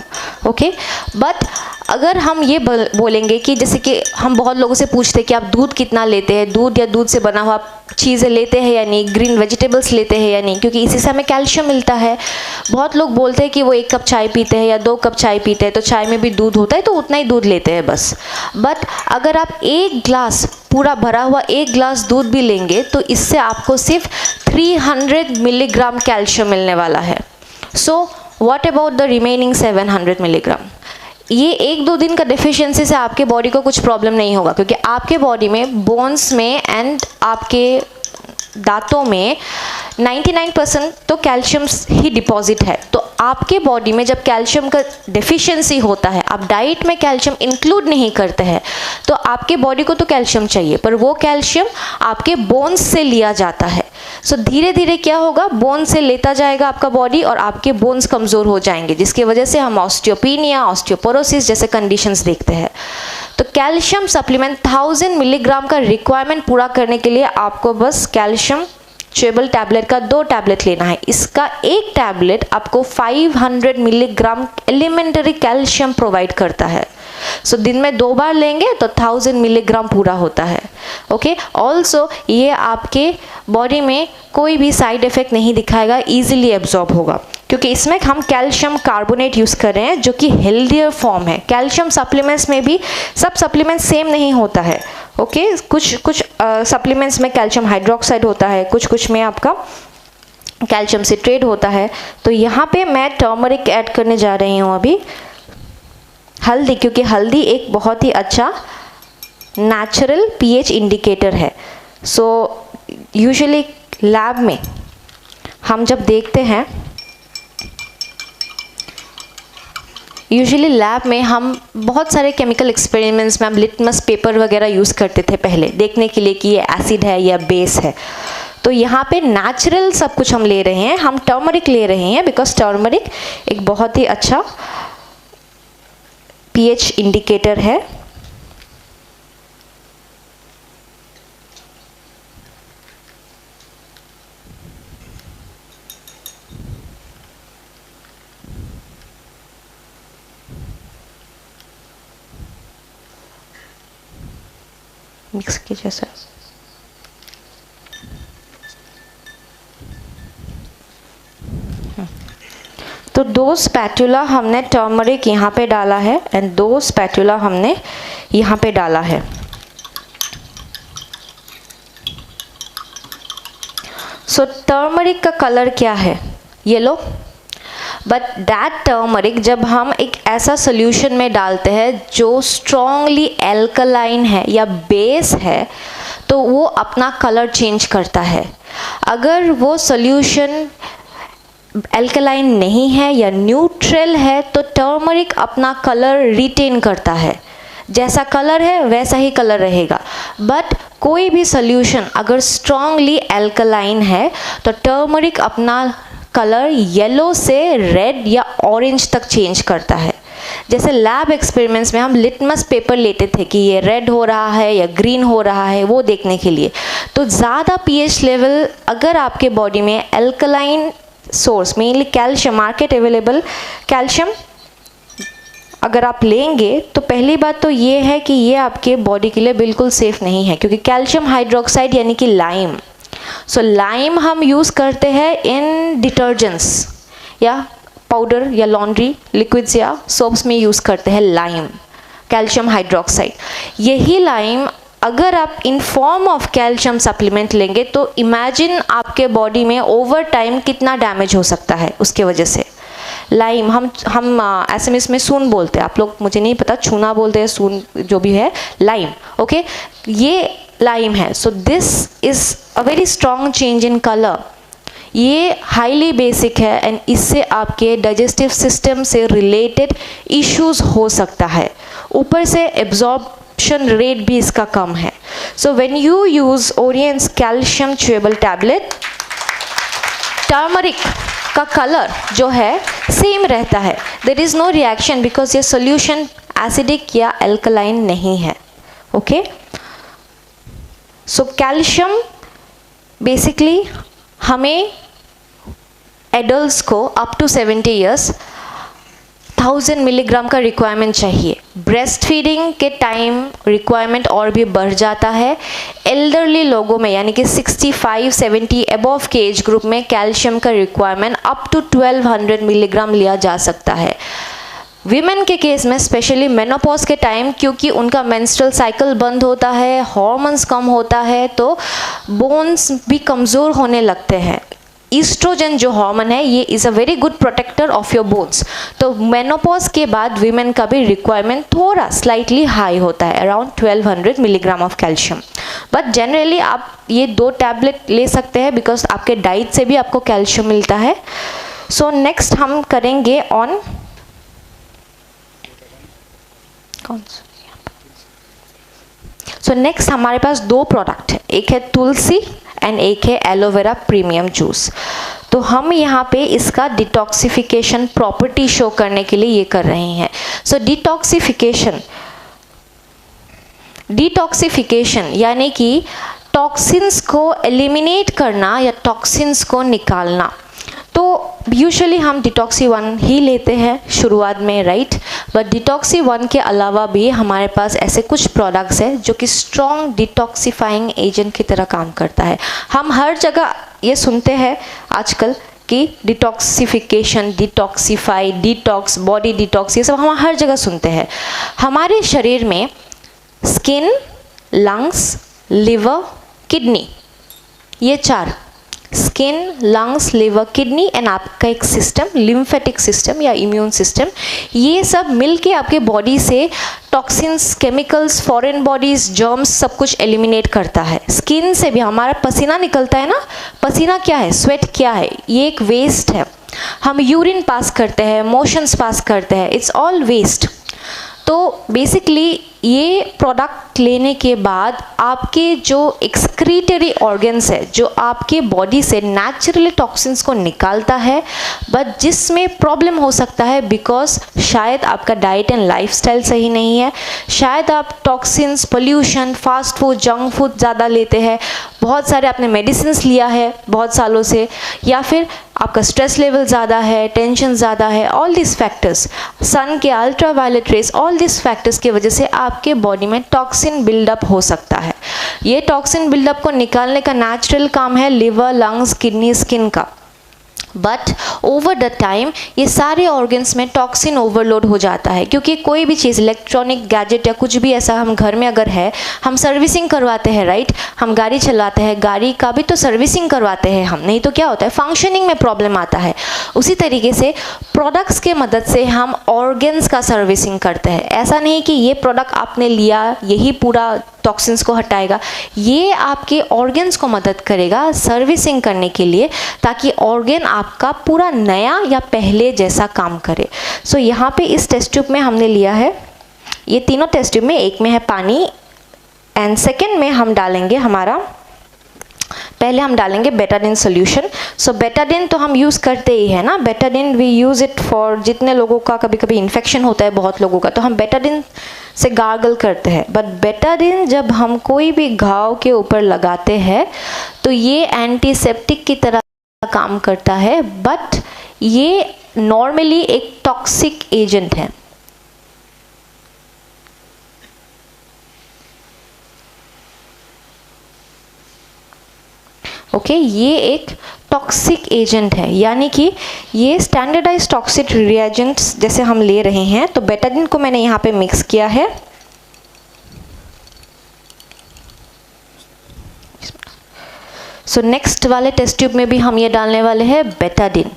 ओके। बट अगर हम ये बोलेंगे कि जैसे कि हम बहुत लोगों से पूछते हैं कि आप दूध कितना लेते हैं, दूध या दूध से बना हुआ चीज़ें लेते हैं या नहीं, ग्रीन वेजिटेबल्स लेते हैं या नहीं, क्योंकि इसी से हमें कैल्शियम मिलता है। बहुत लोग बोलते हैं कि वो 1 कप चाय पीते हैं या 2 कप चाय पीते हैं, तो चाय में भी दूध होता है तो उतना ही दूध लेते हैं बस। बट अगर आप एक ग्लास, पूरा भरा हुआ 1 ग्लास दूध भी लेंगे तो इससे आपको सिर्फ 300 मिलीग्राम कैल्शियम मिलने वाला है। So what about the remaining 700 milligram? ये 1-2 दिन का डेफिशिएंसी से आपके बॉडी को कुछ प्रॉब्लम नहीं होगा, क्योंकि आपके बॉडी में, बोन्स में एंड आपके दांतों में 99% तो कैल्शियम ही डिपॉजिट है। तो आपके बॉडी में जब कैल्शियम का डेफिशिएंसी होता है, आप डाइट में कैल्शियम इंक्लूड नहीं करते हैं, तो आपके बॉडी को तो कैल्शियम चाहिए, पर वो कैल्शियम आपके बोन्स से लिया जाता है। सो धीरे धीरे क्या होगा, बोन से लेता जाएगा आपका बॉडी और आपके बोन्स कमज़ोर हो जाएंगे, जिसकी वजह से हम ऑस्टियोपीनिया, ऑस्टियोपोरोसिस जैसे कंडीशंस देखते हैं। तो कैल्शियम सप्लीमेंट 1000 मिलीग्राम का रिक्वायरमेंट पूरा करने के लिए आपको बस कैल्शियम च्यूएबल टैबलेट का 2 टैबलेट लेना है। इसका एक टैबलेट आपको 500 मिलीग्राम एलिमेंट्री कैल्शियम प्रोवाइड करता है। सो दिन में 2 बार लेंगे तो 1000 मिलीग्राम पूरा होता है, ओके। ऑल्सो ये आपके बॉडी में कोई भी साइड इफेक्ट नहीं दिखाएगा, इजीली एब्जॉर्ब होगा, क्योंकि इसमें हम कैल्शियम कार्बोनेट यूज़ कर रहे हैं जो कि हेल्दियर फॉर्म है। कैल्शियम सप्लीमेंट्स में भी सब सप्लीमेंट्स सेम नहीं होता है, ओके। कुछ सप्लीमेंट्स में कैल्शियम हाइड्रोक्साइड होता है, कुछ में आपका कैल्शियम सिट्रेट होता है। तो यहाँ पे मैं टर्मरिक ऐड करने जा रही हूँ अभी, हल्दी, क्योंकि हल्दी एक बहुत ही अच्छा नेचुरल पीएच इंडिकेटर है। सो यूजुअली लैब में हम जब देखते हैं, हम बहुत सारे केमिकल एक्सपेरिमेंट्स में हम लिटमस पेपर वगैरह यूज़ करते थे पहले, देखने के लिए कि ये एसिड है या बेस है। तो यहाँ पे नेचुरल सब कुछ हम ले रहे हैं, हम टर्मरिक ले रहे हैं, बिकॉज टर्मरिक एक बहुत ही अच्छा पीएच इंडिकेटर है। मिक्स कीजिए सर। तो 2 स्पैटुला हमने टर्मरिक यहाँ पे डाला है एंड 2 स्पैटुला हमने यहाँ पे डाला है। सो टर्मरिक का कलर क्या है? येलो। बट दैट टर्मरिक जब हम एक ऐसा सोल्यूशन में डालते हैं जो स्ट्रॉन्गली एल्कलाइन है या बेस है, तो वो अपना कलर चेंज करता है। अगर वो सोल्यूशन एल्कलाइन नहीं है या न्यूट्रल है, तो टर्मरिक अपना कलर रिटेन करता है, जैसा कलर है वैसा ही कलर रहेगा। बट कोई भी सोल्यूशन अगर स्ट्रॉन्गली एल्कलाइन है तो टर्मरिक अपना कलर येलो से रेड या ऑरेंज तक चेंज करता है। जैसे लैब एक्सपेरिमेंट्स में हम लिटमस पेपर लेते थे कि ये रेड हो रहा है या ग्रीन हो रहा है, वो देखने के लिए। तो ज़्यादा पीएच लेवल अगर आपके बॉडी में alkaline source, mainly calcium, market available calcium अगर आप लेंगे, तो पहली बात तो ये है कि ये आपके बॉडी के लिए बिल्कुल सेफ़ नहीं है, क्योंकि कैल्शियम हाइड्रोक्साइड यानी कि लाइम। सो लाइम हम यूज़ करते हैं इन डिटर्जेंट्स या पाउडर या लॉन्ड्री लिक्विड्स या सोप्स में यूज़ करते हैं लाइम, कैल्शियम हाइड्रोक्साइड। यही लाइम अगर आप in form of calcium supplement लेंगे तो इमेजिन आपके बॉडी में ओवर टाइम कितना डैमेज हो सकता है उसके वजह से। लाइम हम एसएमएस में सून बोलते हैं, आप लोग, मुझे नहीं पता, छूना बोलते हैं, सून जो भी है, लाइम, ओके। ये लाइम है। So this is a very strong change in colour. ये हाईली बेसिक है एंड इससे आपके डाइजेस्टिव सिस्टम से रिलेटेड इश्यूज हो सकता है। ऊपर से एब्जॉर्प्शन रेट भी इसका कम है। So when you use Orions calcium chewable tablet, turmeric का कलर जो है सेम रहता है, there is no reaction, because ये सोल्यूशन एसिडिक या एल्कलाइन नहीं है, ओके। सो कैल्शियम बेसिकली हमें एडल्ट्स को अप टू 70 ईयर्स 1000 मिलीग्राम का रिक्वायरमेंट चाहिए। ब्रेस्ट फीडिंग के टाइम रिक्वायरमेंट और भी बढ़ जाता है। एल्डरली लोगों में यानी कि 65-70 अबव के एज ग्रुप में कैल्शियम का रिक्वायरमेंट अप टू 1200 मिलीग्राम लिया जा सकता है। वीमेन के केस में स्पेशली मेनोपॉज के टाइम, क्योंकि उनका मेंस्ट्रुअल साइकिल बंद होता है, हार्मोन्स कम होता है, तो बोन्स भी कमज़ोर होने लगते हैं। ईस्ट्रोजन जो हार्मोन है ये is a very good protector of your bones. तो मेनोपॉज के बाद वीमेन का भी रिक्वायरमेंट थोड़ा स्लाइटली हाई होता है, around 1200 milligram of calcium. But generally आप ये 2 टैबलेट ले सकते हैं बिकॉज आपके डाइट से भी आपको कैल्शियम मिलता है। सो नेक्स्ट हम करेंगे ऑन सो नेक्स्ट हमारे पास 2 प्रोडक्ट है, एक है तुलसी एंड एक है एलोवेरा प्रीमियम जूस। तो हम यहाँ पे इसका डिटॉक्सिफिकेशन प्रॉपर्टी शो करने के लिए ये कर रहे हैं। सो डिटॉक्सिफिकेशन यानी कि टॉक्सिन्स को एलिमिनेट करना या टॉक्सिन्स को निकालना। तो यूजुअली हम डिटॉक्सी 1 ही लेते हैं शुरुआत में, राइट। बट डिटॉक्सी 1 के अलावा भी हमारे पास ऐसे कुछ प्रोडक्ट्स हैं जो कि स्ट्रॉन्ग डिटॉक्सिफाइंग एजेंट की तरह काम करता है। हम हर जगह ये सुनते हैं आजकल कि detoxification, detoxify, detox, body detox, ये सब हम हर जगह सुनते हैं। हमारे शरीर में स्किन, लंग्स, लिवर, किडनी, ये 4 skin, lungs, liver, kidney and आपका एक सिस्टम लिम्फेटिक सिस्टम या इम्यून सिस्टम, ये सब मिलके आपके बॉडी से toxins, chemicals, foreign bodies, germs सब कुछ एलिमिनेट करता है। स्किन से भी हमारा पसीना निकलता है ना, पसीना क्या है, स्वेट क्या है, ये एक वेस्ट है। हम यूरिन पास करते हैं, मोशंस पास करते हैं, इट्स ऑल वेस्ट। तो बेसिकली ये प्रोडक्ट लेने के बाद आपके जो एक्सक्रीटरी ऑर्गन्स है, जो आपके बॉडी से नेचुरली टॉक्सिन्स को निकालता है, बट जिसमें प्रॉब्लम हो सकता है बिकॉज शायद आपका डाइट एंड लाइफस्टाइल सही नहीं है, शायद आप toxins, pollution, fast food, junk food ज़्यादा लेते हैं, बहुत सारे आपने मेडिसिन्स लिया है बहुत सालों से, या फिर आपका स्ट्रेस लेवल ज़्यादा है, टेंशन ज़्यादा है, ऑल दिस फैक्टर्स, सन के ultraviolet rays, all this factors की वजह से आपके बॉडी में टॉक्सिन बिल्डअप हो सकता है। ये टॉक्सिन बिल्डअप को निकालने का नेचुरल काम है लिवर, लंग्स, किडनी, स्किन का। बट ओवर द टाइम ये सारे ऑर्गन्स में टॉक्सिन ओवरलोड हो जाता है, क्योंकि कोई भी चीज़, इलेक्ट्रॉनिक गैजेट या कुछ भी ऐसा हम घर में अगर है, हम सर्विसिंग करवाते हैं, राइट। हम गाड़ी चलाते हैं, गाड़ी का भी तो सर्विसिंग करवाते हैं हम, नहीं तो क्या होता है, फंक्शनिंग में प्रॉब्लम आता है। उसी तरीके से प्रोडक्ट्स के मदद से हम ऑर्गन्स का सर्विसिंग करते हैं। ऐसा नहीं कि ये प्रोडक्ट आपने लिया यही पूरा टॉक्सिन्स को हटाएगा, ये आपके ऑर्गन्स को मदद करेगा सर्विसिंग करने के लिए, ताकि ऑर्गन आपका पूरा नया या पहले जैसा काम करे। सो यहाँ पे इस टेस्ट ट्यूब में हमने लिया है, ये तीनों टेस्ट ट्यूब में, एक में है पानी एंड सेकेंड में हम डालेंगे हमारा, पहले हम डालेंगे बेटाडिन सोल्यूशन। सो बेटाडिन तो हम यूज़ करते ही है ना, Betadine we use it for, जितने लोगों का कभी कभी इन्फेक्शन होता है बहुत लोगों का, तो हम बेटाडिन से गार्गल करते हैं। बट बेटाडिन जब हम कोई भी घाव के ऊपर लगाते हैं तो ये एंटीसेप्टिक की तरह काम करता है, बट ये नॉर्मली एक टॉक्सिक एजेंट है। ओके, ये एक टॉक्सिक एजेंट है, यानी कि ये स्टैंडर्डाइज टॉक्सिक रिएजेंट्स जैसे हम ले रहे हैं। तो बेटाडिन को मैंने यहाँ पे मिक्स किया है। सो नेक्स्ट वाले टेस्ट ट्यूब में भी हम ये डालने वाले हैं बेटाडिन।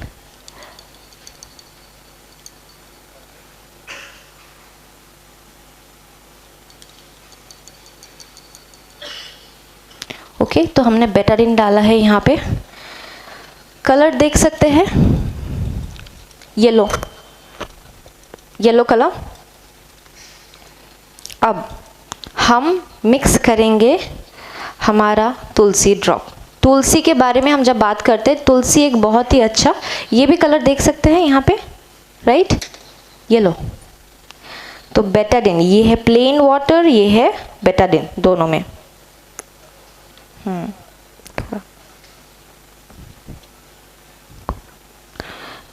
ओके, तो हमने बेटाडिन डाला है यहाँ पे। कलर देख सकते हैं, येलो, येलो कलर। अब हम मिक्स करेंगे हमारा तुलसी ड्रॉप। तुलसी के बारे में हम जब बात करते हैं, तुलसी एक बहुत ही अच्छा, ये भी कलर देख सकते हैं यहाँ पे, राइट, येलो। तो बेटाडिन, ये है प्लेन वाटर, ये है बेटाडिन, दोनों में।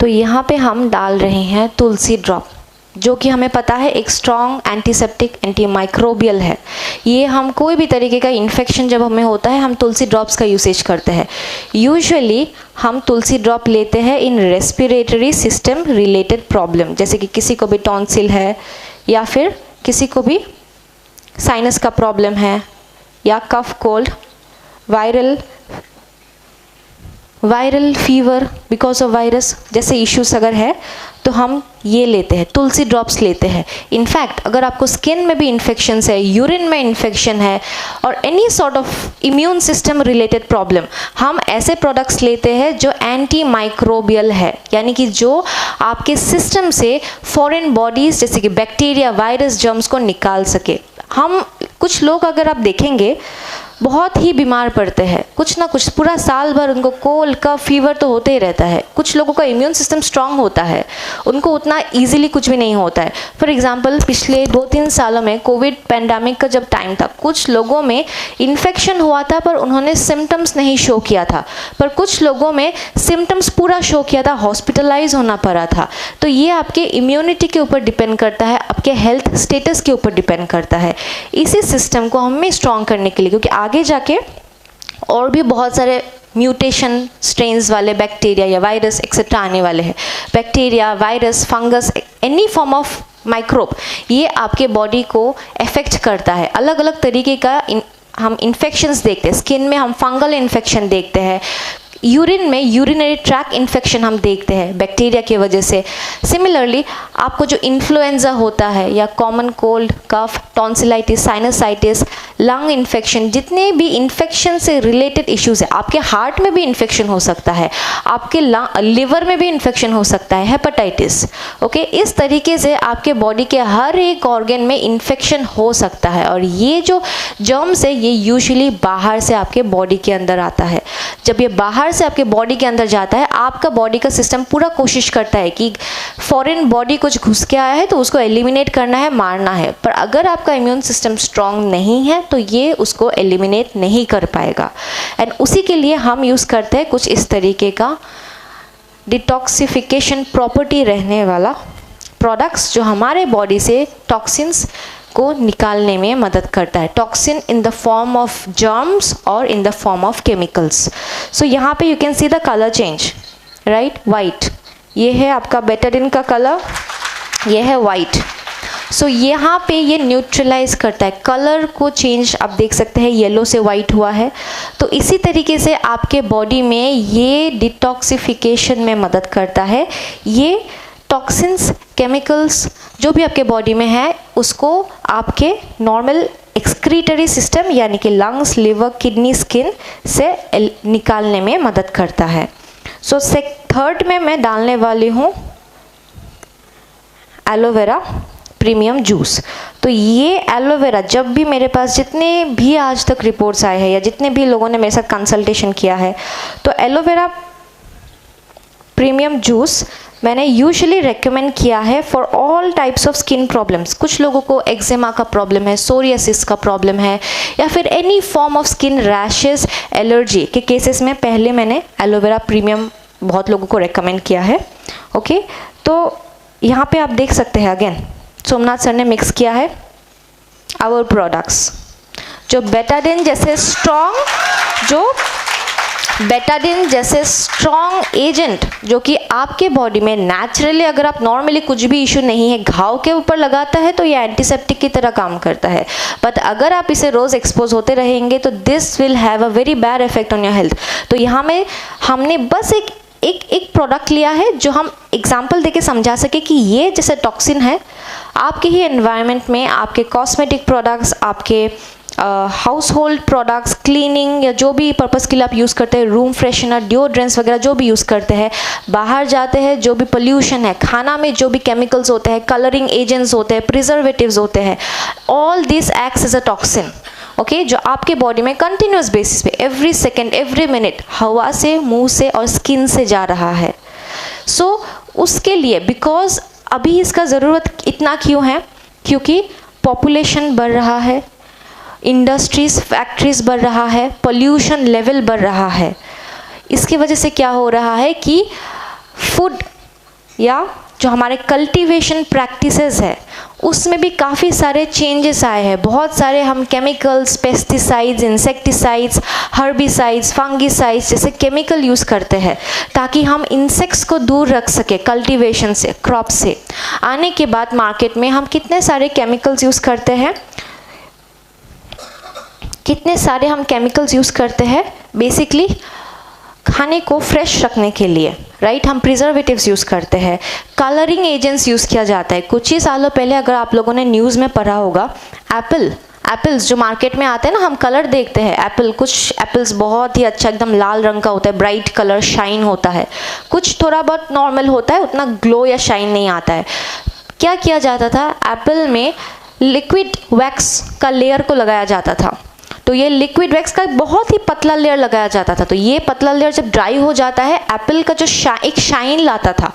तो यहाँ पे हम डाल रहे हैं तुलसी ड्रॉप, जो कि हमें पता है एक स्ट्रॉन्ग एंटीसेप्टिक एंटी माइक्रोबियल है। ये हम कोई भी तरीके का इन्फेक्शन जब हमें होता है हम तुलसी ड्रॉप्स का यूसेज करते हैं। यूजुअली हम तुलसी ड्रॉप लेते हैं इन रेस्पिरेटरी सिस्टम रिलेटेड प्रॉब्लम, जैसे कि किसी को भी टॉन्सिल है या फिर किसी को भी साइनस का प्रॉब्लम है या cough cold, viral fever because of virus जैसे इश्यूज अगर है तो हम ये लेते हैं, तुलसी ड्रॉप्स लेते हैं। इनफैक्ट अगर आपको स्किन में भी इन्फेक्शन है, यूरिन में इन्फेक्शन है और any sort of immune system related problem, हम ऐसे प्रोडक्ट्स लेते हैं जो एंटी माइक्रोबियल है, यानी कि जो आपके सिस्टम से फॉरेन बॉडीज जैसे कि बैक्टीरिया, वायरस, जर्म्स को निकाल सके। हम कुछ लोग अगर आप देखेंगे बहुत ही बीमार पड़ते हैं, कुछ ना कुछ पूरा साल भर उनको कोल्ड कफ फीवर तो होते ही रहता है। कुछ लोगों का इम्यून सिस्टम स्ट्रांग होता है, उनको उतना इजीली कुछ भी नहीं होता है। फॉर एग्जांपल पिछले 2-3 सालों में कोविड पैंडेमिक का जब टाइम था, कुछ लोगों में इन्फेक्शन हुआ था पर उन्होंने सिम्टम्स नहीं शो किया था, पर कुछ लोगों में सिम्टम्स पूरा शो किया था, हॉस्पिटलाइज होना पड़ा था। तो ये आपके इम्यूनिटी के ऊपर डिपेंड करता है, आपके हेल्थ स्टेटस के ऊपर डिपेंड करता है। इसी सिस्टम को हमें स्ट्रॉन्ग करने के लिए, क्योंकि आगे जाके और भी बहुत सारे म्यूटेशन स्ट्रेन्स वाले बैक्टीरिया या वायरस एक्सेट्रा आने वाले हैं। Bacteria, virus, fungus, any form of microbe, ये आपके बॉडी को अफेक्ट करता है। अलग अलग तरीके का हम इन्फेक्शंस देखते हैं। स्किन में हम फंगल इन्फेक्शन देखते हैं, यूरिन में यूरिनरी ट्रैक इन्फेक्शन हम देखते हैं बैक्टीरिया की वजह से। सिमिलरली आपको जो इन्फ्लुएंजा होता है या कॉमन कोल्ड, कफ, टॉन्सिलाइटिस, साइनसाइटिस, लंग इन्फेक्शन, जितने भी इन्फेक्शन से रिलेटेड इश्यूज है, आपके हार्ट में भी इन्फेक्शन हो सकता है, आपके लिवर में भी इन्फेक्शन हो सकता है, हेपेटाइटिस। ओके, इस तरीके से आपके बॉडी के हर एक ऑर्गन में इन्फेक्शन हो सकता है। और ये जो जर्म्स है ये यूजुअली बाहर से आपके बॉडी के अंदर आता है। जब ये बाहर से आपके बॉडी के अंदर जाता है, आपका बॉडी का सिस्टम पूरा कोशिश करता है कि फॉरेन बॉडी कुछ घुस के आया है तो उसको एलिमिनेट करना है, मारना है। पर अगर आपका इम्यून सिस्टम स्ट्रांग नहीं है तो ये उसको एलिमिनेट नहीं कर पाएगा। एंड उसी के लिए हम यूज़ करते हैं कुछ इस तरीके का डिटॉक्सिफिकेशन प्रॉपर्टी रहने वाला प्रोडक्ट्स, जो हमारे बॉडी से टॉक्सिन्स को निकालने में मदद करता है। Toxin in the form of germs और in the form of chemicals. So यहाँ पे you can see the colour change, right, white, ये है आपका बेटाडिन का कलर, ये है वाइट। सो यहाँ पे ये न्यूट्रलाइज करता है, कलर को चेंज आप देख सकते हैं, येलो से वाइट हुआ है। तो इसी तरीके से आपके बॉडी में ये डिटॉक्सिफिकेशन में मदद करता है। ये टॉक्सिन्स, केमिकल्स जो भी आपके बॉडी में है उसको आपके नॉर्मल एक्सक्रीटरी सिस्टम यानी कि लंग्स, लिवर, किडनी, स्किन से निकालने में मदद करता है। सो थर्ड में मैं डालने वाली हूँ एलोवेरा प्रीमियम जूस। तो ये एलोवेरा, जब भी मेरे पास जितने भी आज तक रिपोर्ट्स आए हैं या जितने भी लोगों ने मेरे साथ कंसल्टेशन किया है, तो एलोवेरा प्रीमियम जूस मैंने यूजुअली रेकमेंड किया है for all types of skin problems. कुछ लोगों को एक्जेमा का प्रॉब्लम है, सोरियासिस का प्रॉब्लम है, या फिर any form of skin rashes, allergy के केसेस में पहले मैंने एलोवेरा प्रीमियम बहुत लोगों को रेकमेंड किया है। ओके, तो यहाँ पे आप देख सकते हैं अगेन सोमनाथ सर ने मिक्स किया है आवर प्रोडक्ट्स, जो बेटाडिन जैसे स्ट्रॉन्ग एजेंट जो कि आपके बॉडी में नेचुरली, अगर आप नॉर्मली कुछ भी इशू नहीं है घाव के ऊपर लगाता है तो ये एंटीसेप्टिक की तरह काम करता है। बट अगर आप इसे रोज एक्सपोज होते रहेंगे तो this will have a very bad effect on your health. तो यहाँ में हमने बस एक प्रोडक्ट लिया है जो हम एग्जाम्पल देके समझा सके कि ये जैसे टॉक्सिन है आपके ही एनवायरनमेंट में, आपके कॉस्मेटिक प्रोडक्ट्स, आपके हाउस होल्ड प्रोडक्ट्स, क्लीनिंग या जो भी पर्पस के लिए आप यूज़ करते हैं, रूम फ्रेशनर, डिओड्रेंट्स वगैरह जो भी यूज़ करते हैं, बाहर जाते हैं जो भी पोल्यूशन है, खाना में जो भी केमिकल्स होते हैं, कलरिंग एजेंट्स होते हैं, प्रिजर्वेटिव्स होते हैं, all this acts as a toxin. Okay, जो आपके बॉडी में कंटिन्यूस बेसिस पे एवरी सेकेंड, एवरी मिनट हवा से, मुंह से और स्किन से जा रहा है। सो उसके लिए बिकॉज अभी इसका ज़रूरत इतना क्यों है, क्योंकि पॉपुलेशन बढ़ रहा है, इंडस्ट्रीज, फैक्ट्रीज बढ़ रहा है, पोल्यूशन लेवल बढ़ रहा है। इसकी वजह से क्या हो रहा है कि फूड या जो हमारे कल्टीवेशन प्रैक्टिसेस है उसमें भी काफ़ी सारे चेंजेस आए हैं। बहुत सारे हम chemicals, pesticides, insecticides, herbicides, fungicides जैसे केमिकल यूज़ करते हैं ताकि हम इंसेक्ट्स को दूर रख सके कल्टीवेशन से, क्रॉप से। आने के बाद मार्केट में हम कितने सारे केमिकल्स यूज़ करते हैं, कितने सारे हम केमिकल्स यूज़ करते हैं बेसिकली खाने को फ्रेश रखने के लिए, राइट। हम प्रिजर्वेटिव्स यूज़ करते हैं, कलरिंग एजेंट्स यूज़ किया जाता है। कुछ ही सालों पहले अगर आप लोगों ने न्यूज़ में पढ़ा होगा, एप्पल्स जो मार्केट में आते हैं ना, हम कलर देखते हैं एप्पल, कुछ एप्पल्स बहुत ही अच्छा एकदम लाल रंग का होता है, ब्राइट कलर, शाइन होता है। कुछ थोड़ा बहुत नॉर्मल होता है, उतना ग्लो या शाइन नहीं आता है। क्या किया जाता था, एप्पल में लिक्विड वैक्स का लेयर को लगाया जाता था। तो ये लिक्विड वैक्स का बहुत ही पतला लेयर लगाया जाता था। तो ये पतला लेयर जब ड्राई हो जाता है, एप्पल का जो एक शाइन लाता था,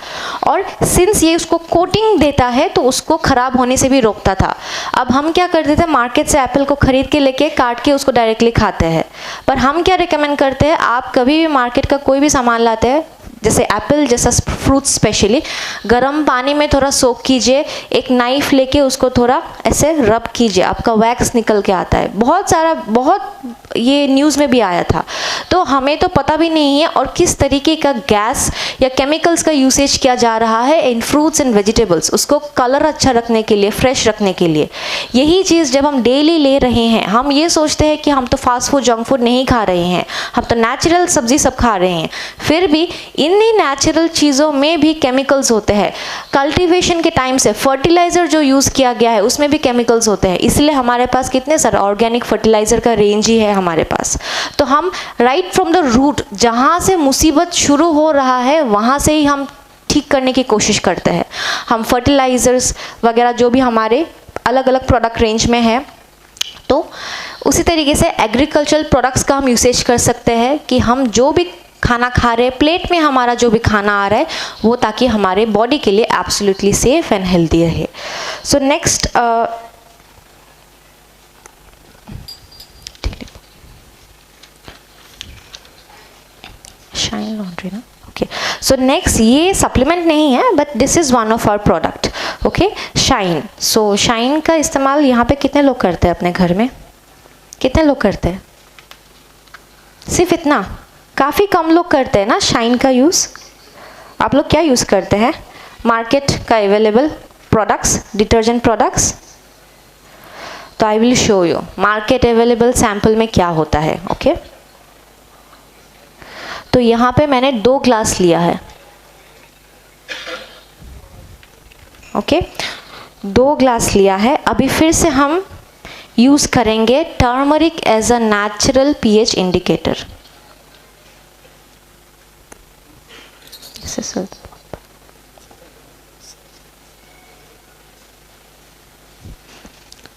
और सिंस ये उसको कोटिंग देता है तो उसको ख़राब होने से भी रोकता था। अब हम क्या करते थे, मार्केट से एप्पल को ख़रीद के लेके काट के उसको डायरेक्टली खाते हैं। पर हम क्या रिकमेंड करते हैं, आप कभी भी मार्केट का कोई भी सामान लाते हैं, जैसे एप्पल जैसा फ्रूट स्पेशली, गर्म पानी में थोड़ा सोक कीजिए, एक नाइफ लेके उसको थोड़ा ऐसे रब कीजिए, आपका वैक्स निकल के आता है। बहुत ये न्यूज़ में भी आया था। तो हमें तो पता भी नहीं है और किस तरीके का गैस या केमिकल्स का यूसेज किया जा रहा है इन फ्रूट्स एंड वेजिटेबल्स, उसको कलर अच्छा रखने के लिए, फ्रेश रखने के लिए। यही चीज़ जब हम डेली ले रहे हैं, हम ये सोचते हैं कि हम तो फास्ट फूड, जंक फूड नहीं खा रहे हैं, हम तो नेचुरल सब्जी सब खा रहे हैं, फिर भी इन्हीं नेचुरल चीज़ों में भी केमिकल्स होते हैं। कल्टीवेशन के टाइम से फर्टिलाइज़र जो यूज़ किया गया है उसमें भी केमिकल्स होते हैं। इसलिए हमारे पास कितने सारे ऑर्गेनिक फर्टिलाइज़र का रेंज ही है हमारे पास। तो हम राइट फ्रॉम द रूट, जहाँ से मुसीबत शुरू हो रहा है वहाँ से ही हम ठीक करने की कोशिश करते हैं। हम फर्टिलाइज़र्स वगैरह जो भी हमारे अलग अलग प्रोडक्ट रेंज में है, तो उसी तरीके से एग्रीकल्चरल प्रोडक्ट्स का हम यूसेज कर सकते हैं कि हम जो भी खाना खा रहे हैं, प्लेट में हमारा जो भी खाना आ रहा है वो, ताकि हमारे बॉडी के लिए एब्सोल्युटली सेफ एंड हेल्दी रहे। सो नेक्स्ट शाइन लॉन्ड्री ना, ओके। सो नेक्स्ट, ये सप्लीमेंट नहीं है but this is one of our product, okay, Shine. So Shine का इस्तेमाल यहाँ पे कितने लोग करते हैं अपने घर में, कितने लोग करते हैं? सिर्फ इतना, काफ़ी कम लोग करते हैं ना शाइन का यूज़। आप लोग क्या यूज़ करते हैं मार्केट का अवेलेबल प्रोडक्ट्स, डिटर्जेंट प्रोडक्ट्स? तो I will show you market available sample में क्या होता है, ओके। तो यहाँ पे मैंने 2 ग्लास लिया है, ओके, 2 ग्लास लिया है। अभी फिर से हम यूज़ करेंगे turmeric as a natural pH indicator.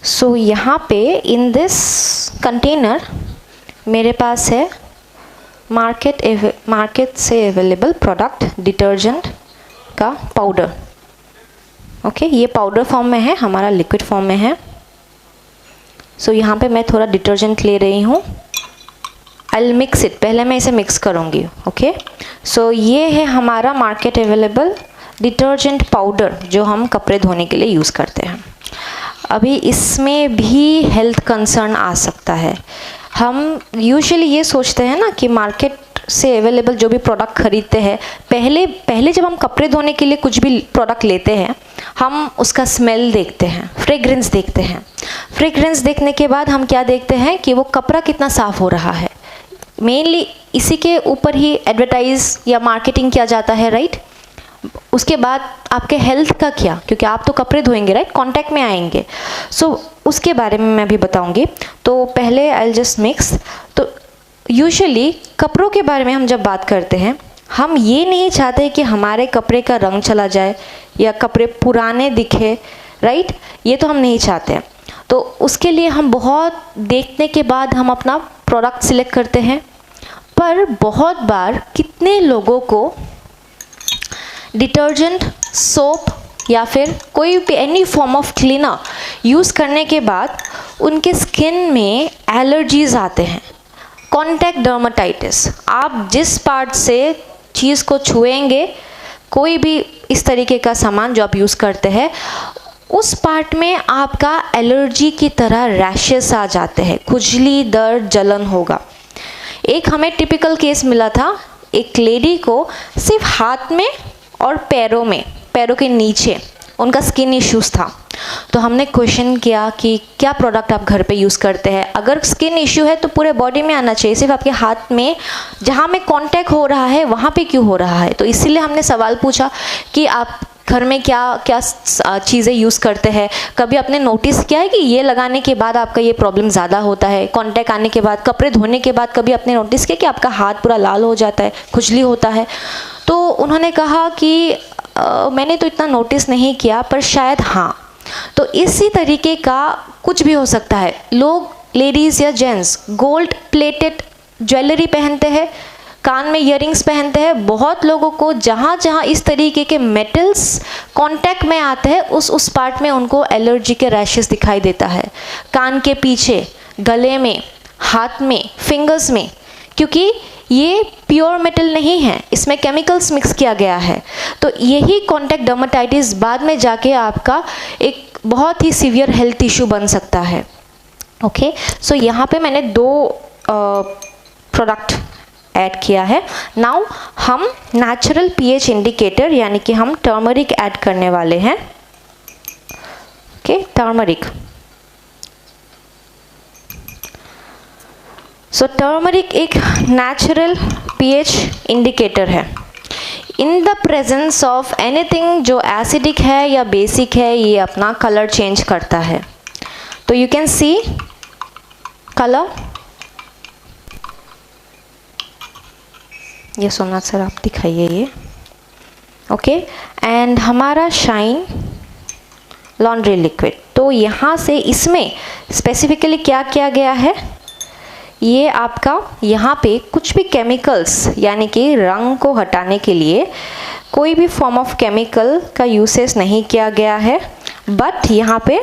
So यहाँ पे इन दिस कंटेनर मेरे पास है मार्केट से अवेलेबल प्रोडक्ट, डिटर्जेंट का पाउडर, ओके। ये पाउडर फॉर्म में है, हमारा लिक्विड फॉर्म में है। सो यहाँ पे मैं थोड़ा डिटर्जेंट ले रही हूँ, आई विल मिक्स इट, पहले मैं इसे मिक्स करूँगी, ओके। सो ये है हमारा मार्केट अवेलेबल डिटर्जेंट पाउडर जो हम कपड़े धोने के लिए यूज़ करते हैं। अभी इसमें भी हेल्थ कंसर्न आ सकता है। हम यूजुअली ये सोचते हैं ना कि मार्केट से अवेलेबल जो भी प्रोडक्ट खरीदते हैं, पहले जब हम कपड़े धोने के लिए कुछ भी प्रोडक्ट लेते हैं, हम उसका स्मेल देखते हैं, फ्रेग्रेंस देखते हैं। फ्रेग्रेंस देखने के बाद हम क्या देखते हैं कि वो कपड़ा कितना साफ़ हो रहा है। मेनली इसी के ऊपर ही एडवर्टाइज या मार्केटिंग किया जाता है, राइट। उसके बाद आपके हेल्थ का क्या, क्योंकि आप तो कपड़े धोएंगे, राइट, कांटेक्ट में आएंगे। सो उसके बारे में मैं भी बताऊंगी। तो पहले आई विल जस्ट मिक्स। तो यूजुअली कपड़ों के बारे में हम जब बात करते हैं, हम ये नहीं चाहते कि हमारे कपड़े का रंग चला जाए या कपड़े पुराने दिखे, राइट, ये तो हम नहीं चाहते। तो उसके लिए हम बहुत देखने के बाद हम अपना प्रोडक्ट सिलेक्ट करते हैं। पर बहुत बार कितने लोगों को डिटर्जेंट, सोप या फिर कोई भी any form of cleaner use करने के बाद उनके स्किन में एलर्जीज आते हैं। कॉन्टैक्ट डर्मेटाइटिस, आप जिस पार्ट से चीज़ को छुएंगे, कोई भी इस तरीके का सामान जो आप यूज़ करते हैं, उस पार्ट में आपका एलर्जी की तरह रैशेस आ जाते हैं, खुजली, दर्द, जलन होगा। एक हमें टिपिकल केस मिला था, एक लेडी को सिर्फ हाथ में और पैरों में, पैरों के नीचे उनका स्किन इश्यूज़ था। तो हमने क्वेश्चन किया कि क्या प्रोडक्ट आप घर पे यूज़ करते हैं। अगर स्किन इश्यू है तो पूरे बॉडी में आना चाहिए, सिर्फ आपके हाथ में जहाँ में कांटेक्ट हो रहा है वहाँ पे क्यों हो रहा है। तो इसीलिए हमने सवाल पूछा कि आप घर में क्या क्या चीज़ें यूज़ करते हैं, कभी आपने नोटिस किया है कि ये लगाने के बाद आपका ये प्रॉब्लम ज़्यादा होता है, कांटेक्ट आने के बाद, कपड़े धोने के बाद कभी आपने नोटिस किया कि आपका हाथ पूरा लाल हो जाता है, खुजली होता है। तो उन्होंने कहा कि मैंने तो इतना नोटिस नहीं किया, पर शायद हाँ। तो इसी तरीके का कुछ भी हो सकता है। लोग, लेडीज़ या जेंट्स, गोल्ड प्लेटेड ज्वेलरी पहनते हैं, कान में इयररिंग्स पहनते हैं। बहुत लोगों को जहाँ जहाँ इस तरीके के मेटल्स कांटेक्ट में आते हैं, उस पार्ट में उनको एलर्जी के रैशेस दिखाई देता है, कान के पीछे, गले में, हाथ में, फिंगर्स में, क्योंकि ये प्योर मेटल नहीं है, इसमें केमिकल्स मिक्स किया गया है। तो यही कॉन्टैक्ट डर्मेटाइटिस बाद में जाके आपका एक बहुत ही सीवियर हेल्थ इशू बन सकता है। ओके, सो यहाँ पे मैंने 2 प्रोडक्ट ऐड किया है। नाउ हम नेचुरल पीएच इंडिकेटर यानी कि हम टर्मरिक ऐड करने वाले हैं। Okay, turmeric. सो टर्मरिक एक नेचुरल पीएच इंडिकेटर है। In the presence of anything जो एसिडिक है या बेसिक है, ये अपना कलर चेंज करता है। तो यू कैन सी कलर, ये सोमनाथ सर आप दिखाइए ये। ओके, एंड हमारा शाइन लॉन्ड्री लिक्विड, तो यहाँ से इसमें स्पेसिफिकली क्या किया गया है, ये आपका यहाँ पे कुछ भी केमिकल्स यानी कि रंग को हटाने के लिए कोई भी फॉर्म ऑफ केमिकल का यूसेज नहीं किया गया है, बट यहाँ पे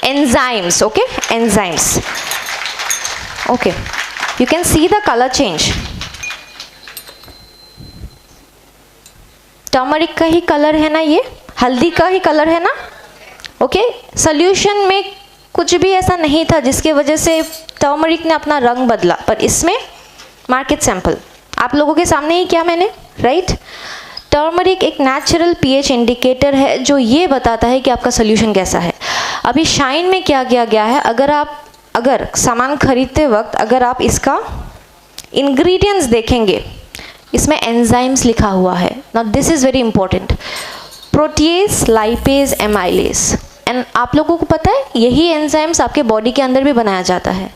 enzymes, okay, enzymes. Okay, you can see the colour change. Turmeric का ही कलर है ना, ये हल्दी का ही कलर है ना। ओके, सॉल्यूशन में कुछ भी ऐसा नहीं था जिसके वजह से टर्मरिक ने अपना रंग बदला, पर इसमें मार्केट सैंपल आप लोगों के सामने ही क्या मैंने, राइट। टर्मरिक एक नेचुरल पीएच इंडिकेटर है जो ये बताता है कि आपका सोल्यूशन कैसा है। अभी शाइन में क्या किया गया है, अगर सामान खरीदते वक्त अगर आप इसका इंग्रेडिएंट्स देखेंगे, इसमें एंजाइम्स लिखा हुआ है। Now this is very important, protease, lipase, amylase. And आप लोगों को पता है यही एंजाइम्स आपके बॉडी के अंदर भी बनाया जाता है।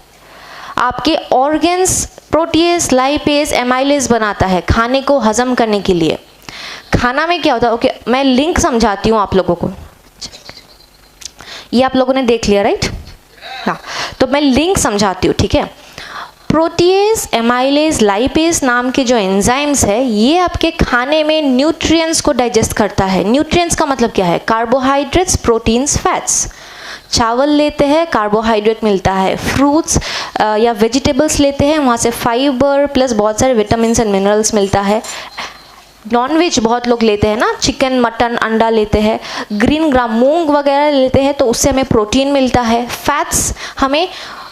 आपके ऑर्गन्स प्रोटीएज, लाइपेज, एमाइलेज बनाता है खाने को हजम करने के लिए। खाना में क्या होता है, ओके, मैं लिंक समझाती हूँ आप लोगों को। ये आप लोगों ने देख लिया, राइट। हाँ, तो मैं लिंक समझाती हूँ, ठीक है। प्रोटीएज, एमाइलेज, लाइपेज नाम के जो एंजाइम्स है, ये आपके खाने में न्यूट्रिएंट्स को डाइजेस्ट करता है। न्यूट्रिएंट्स का मतलब क्या है, कार्बोहाइड्रेट्स, प्रोटीन्स, फैट्स। चावल लेते हैं, कार्बोहाइड्रेट मिलता है। फ्रूट्स या वेजिटेबल्स लेते हैं, वहाँ से फाइबर प्लस बहुत सारे विटामिन्स एंड मिनरल्स मिलता है। नॉनवेज बहुत लोग लेते हैं ना, चिकन, मटन, अंडा लेते हैं। ग्रीन ग्राम, मूंग वगैरह लेते हैं, तो उससे हमें प्रोटीन मिलता है। फैट्स हमें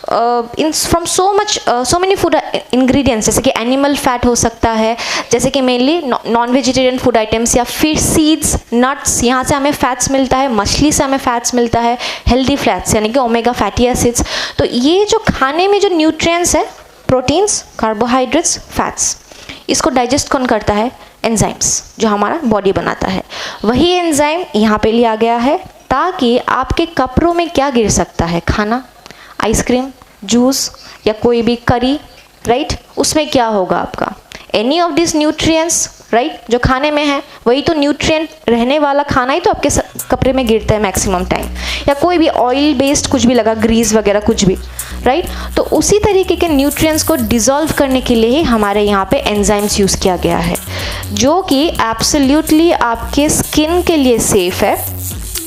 from so many food ingredients, जैसे कि एनिमल फैट हो सकता है, जैसे कि mainly non vegetarian food items या फिश, सीड्स, नट्स, यहाँ से हमें फैट्स मिलता है। मछली से हमें फैट्स मिलता है, हेल्दी फैट्स यानी कि ओमेगा फैटी एसिड्स। तो ये जो खाने में जो न्यूट्रिएंट्स है, प्रोटीन्स, कार्बोहाइड्रेट्स, फैट्स, इसको डाइजेस्ट कौन करता है, एंजाइम्स, जो हमारा बॉडी बनाता है। वही एंजाइम यहाँ पे लिया गया है ताकि आपके कपड़ों में क्या गिर सकता है, खाना, आइसक्रीम, जूस या कोई भी करी, राइट, उसमें क्या होगा, आपका any of this nutrients, right, जो खाने में है वही तो न्यूट्रिएंट रहने वाला खाना ही तो आपके कपड़े में गिरता है मैक्सिमम टाइम, या कोई भी ऑयल बेस्ड कुछ भी लगा, ग्रीस वगैरह कुछ भी, राइट। तो उसी तरीके के न्यूट्रिएंट्स को डिसॉल्व करने के लिए ही हमारे यहाँ पे एंजाइम्स यूज़ किया गया है, जो कि एब्सोल्युटली आपके स्किन के लिए सेफ है।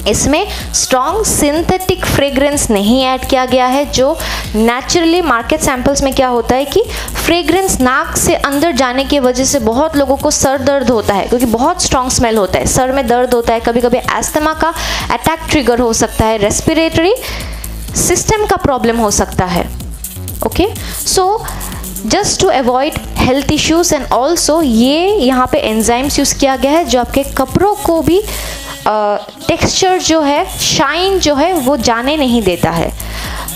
इसमें स्ट्रॉन्ग सिंथेटिक फ्रेग्रेंस नहीं ऐड किया गया है, जो नेचुरली मार्केट सैंपल्स में क्या होता है कि फ्रेग्रेंस नाक से अंदर जाने की वजह से बहुत लोगों को सर दर्द होता है, क्योंकि बहुत स्ट्रॉन्ग स्मेल होता है, सर में दर्द होता है, कभी कभी एस्थमा का अटैक ट्रिगर हो सकता है, रेस्पिरेटरी सिस्टम का प्रॉब्लम हो सकता है। Okay, so just to avoid health issues and also ये यहाँ पे एंजाइम्स यूज़ किया गया है जो आपके कपड़ों को भी टेक्सचर जो है, शाइन जो है वो जाने नहीं देता है,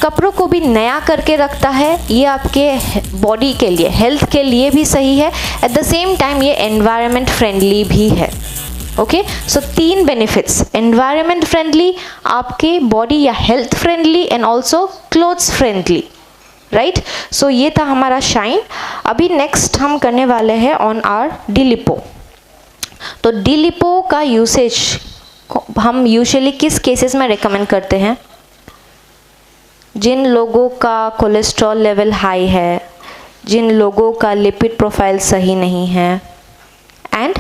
कपड़ों को भी नया करके रखता है। ये आपके बॉडी के लिए, हेल्थ के लिए भी सही है, एट द सेम टाइम ये एनवायरनमेंट फ्रेंडली भी है। Okay, so 3 benefits, environment friendly, आपके बॉडी या health friendly and also clothes friendly, right. So ये था हमारा शाइन। अभी नेक्स्ट हम करने वाले हैं ऑन आर डिलिपो। तो डिलिपो का यूसेज हम यूजुअली किस केसेस में रेकमेंड करते हैं? जिन लोगों का कोलेस्ट्रॉल लेवल हाई है, जिन लोगों का लिपिड प्रोफाइल सही नहीं है, एंड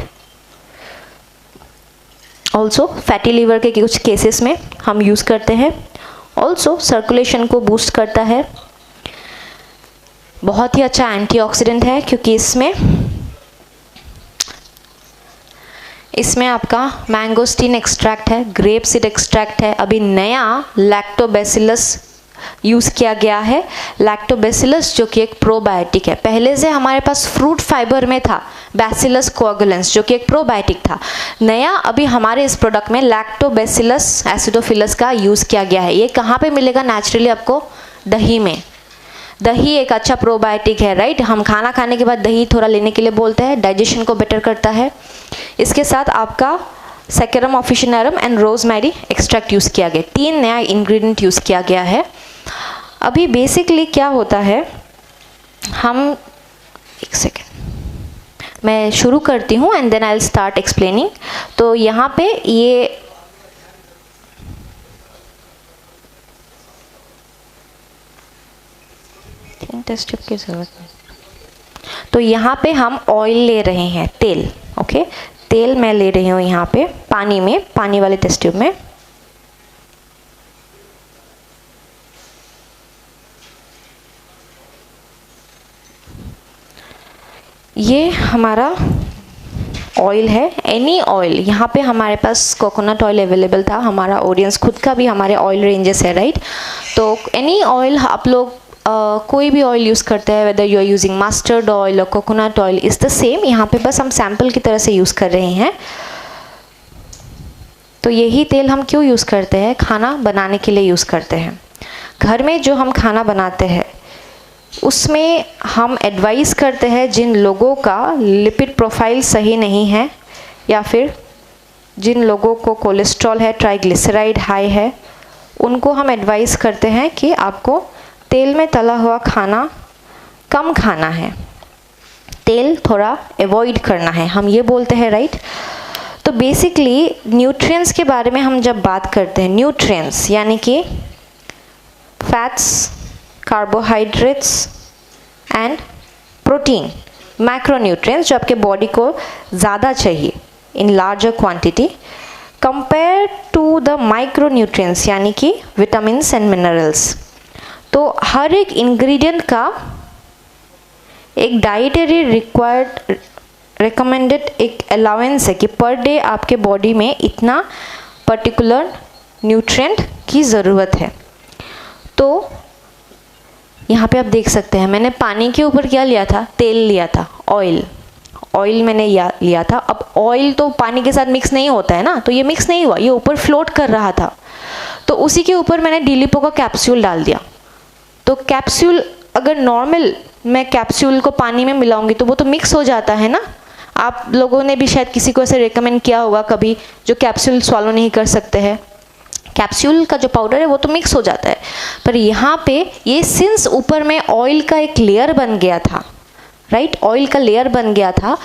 ऑल्सो फैटी लीवर के कुछ केसेस में हम यूज़ करते हैं। ऑल्सो सर्कुलेशन को बूस्ट करता है, बहुत ही अच्छा एंटीऑक्सीडेंट है, क्योंकि इसमें आपका मैंगोस्टीन एक्सट्रैक्ट है, ग्रेप सीड एक्सट्रैक्ट है। अभी नया लैक्टोबैसिलस यूज़ किया गया है, लैक्टोबैसिलस जो कि एक प्रोबायोटिक है। पहले से हमारे पास फ्रूट फाइबर में था बैसिलस कोएगुलेंस जो कि एक प्रोबायोटिक था। नया अभी हमारे इस प्रोडक्ट में लैक्टोबैसिलस एसिडोफिलस का यूज़ किया गया है। ये कहाँ पे मिलेगा नेचुरली आपको? दही में। दही एक अच्छा प्रोबायोटिक है, राइट। हम खाना खाने के बाद दही थोड़ा लेने के लिए बोलते हैं, डाइजेशन को बेटर करता है। इसके साथ आपका saccharum officinarum and rosemary extract use किया गया, 3 नया इंग्रेडिएंट यूज़ किया गया है। अभी बेसिकली क्या होता है, हम एक सेकेंड मैं शुरू करती हूँ and then I will start explaining. तो यहाँ पे ये टेस्ट ट्यूब की ज़रूरत नहीं। तो यहाँ पे हम ऑयल ले रहे हैं, तेल। ओके, तेल मैं ले रही हूँ यहाँ पे पानी में, पानी वाले टेस्ट ट्यूब में। ये हमारा ऑयल है, एनी ऑयल। यहाँ पे हमारे पास कोकोनट ऑयल अवेलेबल था, हमारा ऑडियंस खुद का भी हमारे ऑयल रेंजेस है, राइट। तो एनी ऑयल आप लोग कोई भी ऑयल यूज़ करते हैं, whether you are using mustard oil or coconut oil is the same. यहाँ पे बस हम सैम्पल की तरह से यूज़ कर रहे हैं। तो यही तेल हम क्यों यूज़ करते हैं? खाना बनाने के लिए यूज़ करते हैं। घर में जो हम खाना बनाते हैं उसमें हम एडवाइस करते हैं जिन लोगों का लिपिड प्रोफाइल सही नहीं है, या फिर जिन लोगों को कोलेस्ट्रॉल है, ट्राइग्लिसराइड हाई है, उनको हम एडवाइस करते हैं कि आपको तेल में तला हुआ खाना कम खाना है, तेल थोड़ा अवॉइड करना है, हम ये बोलते हैं, राइट। तो बेसिकली न्यूट्रिएंट्स के बारे में हम जब बात करते हैं, न्यूट्रिएंट्स यानी कि fats, carbohydrates and protein, macronutrients जो आपके बॉडी को ज़्यादा चाहिए in larger quantity compare to the micronutrients यानी कि विटामिन्स एंड मिनरल्स। तो हर एक इंग्रेडिएंट का एक डाइटरी रिक्वायर्ड रिकमेंडेड एक अलाउंस है कि पर डे आपके बॉडी में इतना पर्टिकुलर न्यूट्रिएंट की ज़रूरत है। तो यहाँ पे आप देख सकते हैं, मैंने पानी के ऊपर क्या लिया था? तेल लिया था, ऑयल मैंने लिया था। अब ऑयल तो पानी के साथ मिक्स नहीं होता है ना, तो ये मिक्स नहीं हुआ, ये ऊपर फ्लोट कर रहा था। तो उसी के ऊपर मैंने डिलिपो का कैप्सूल डाल दिया। तो कैप्सूल अगर नॉर्मल मैं कैप्सूल को पानी में मिलाऊंगी तो वो तो मिक्स हो जाता है ना। आप लोगों ने भी शायद किसी को ऐसे रेकमेंड किया होगा कभी, जो कैप्सूल स्वालो नहीं कर सकते हैं, कैप्सूल का जो पाउडर है वो तो मिक्स हो जाता है। पर यहाँ पे ये सिंस ऊपर में ऑयल का एक लेयर बन गया था, राइट, ऑयल का लेयर बन गया था।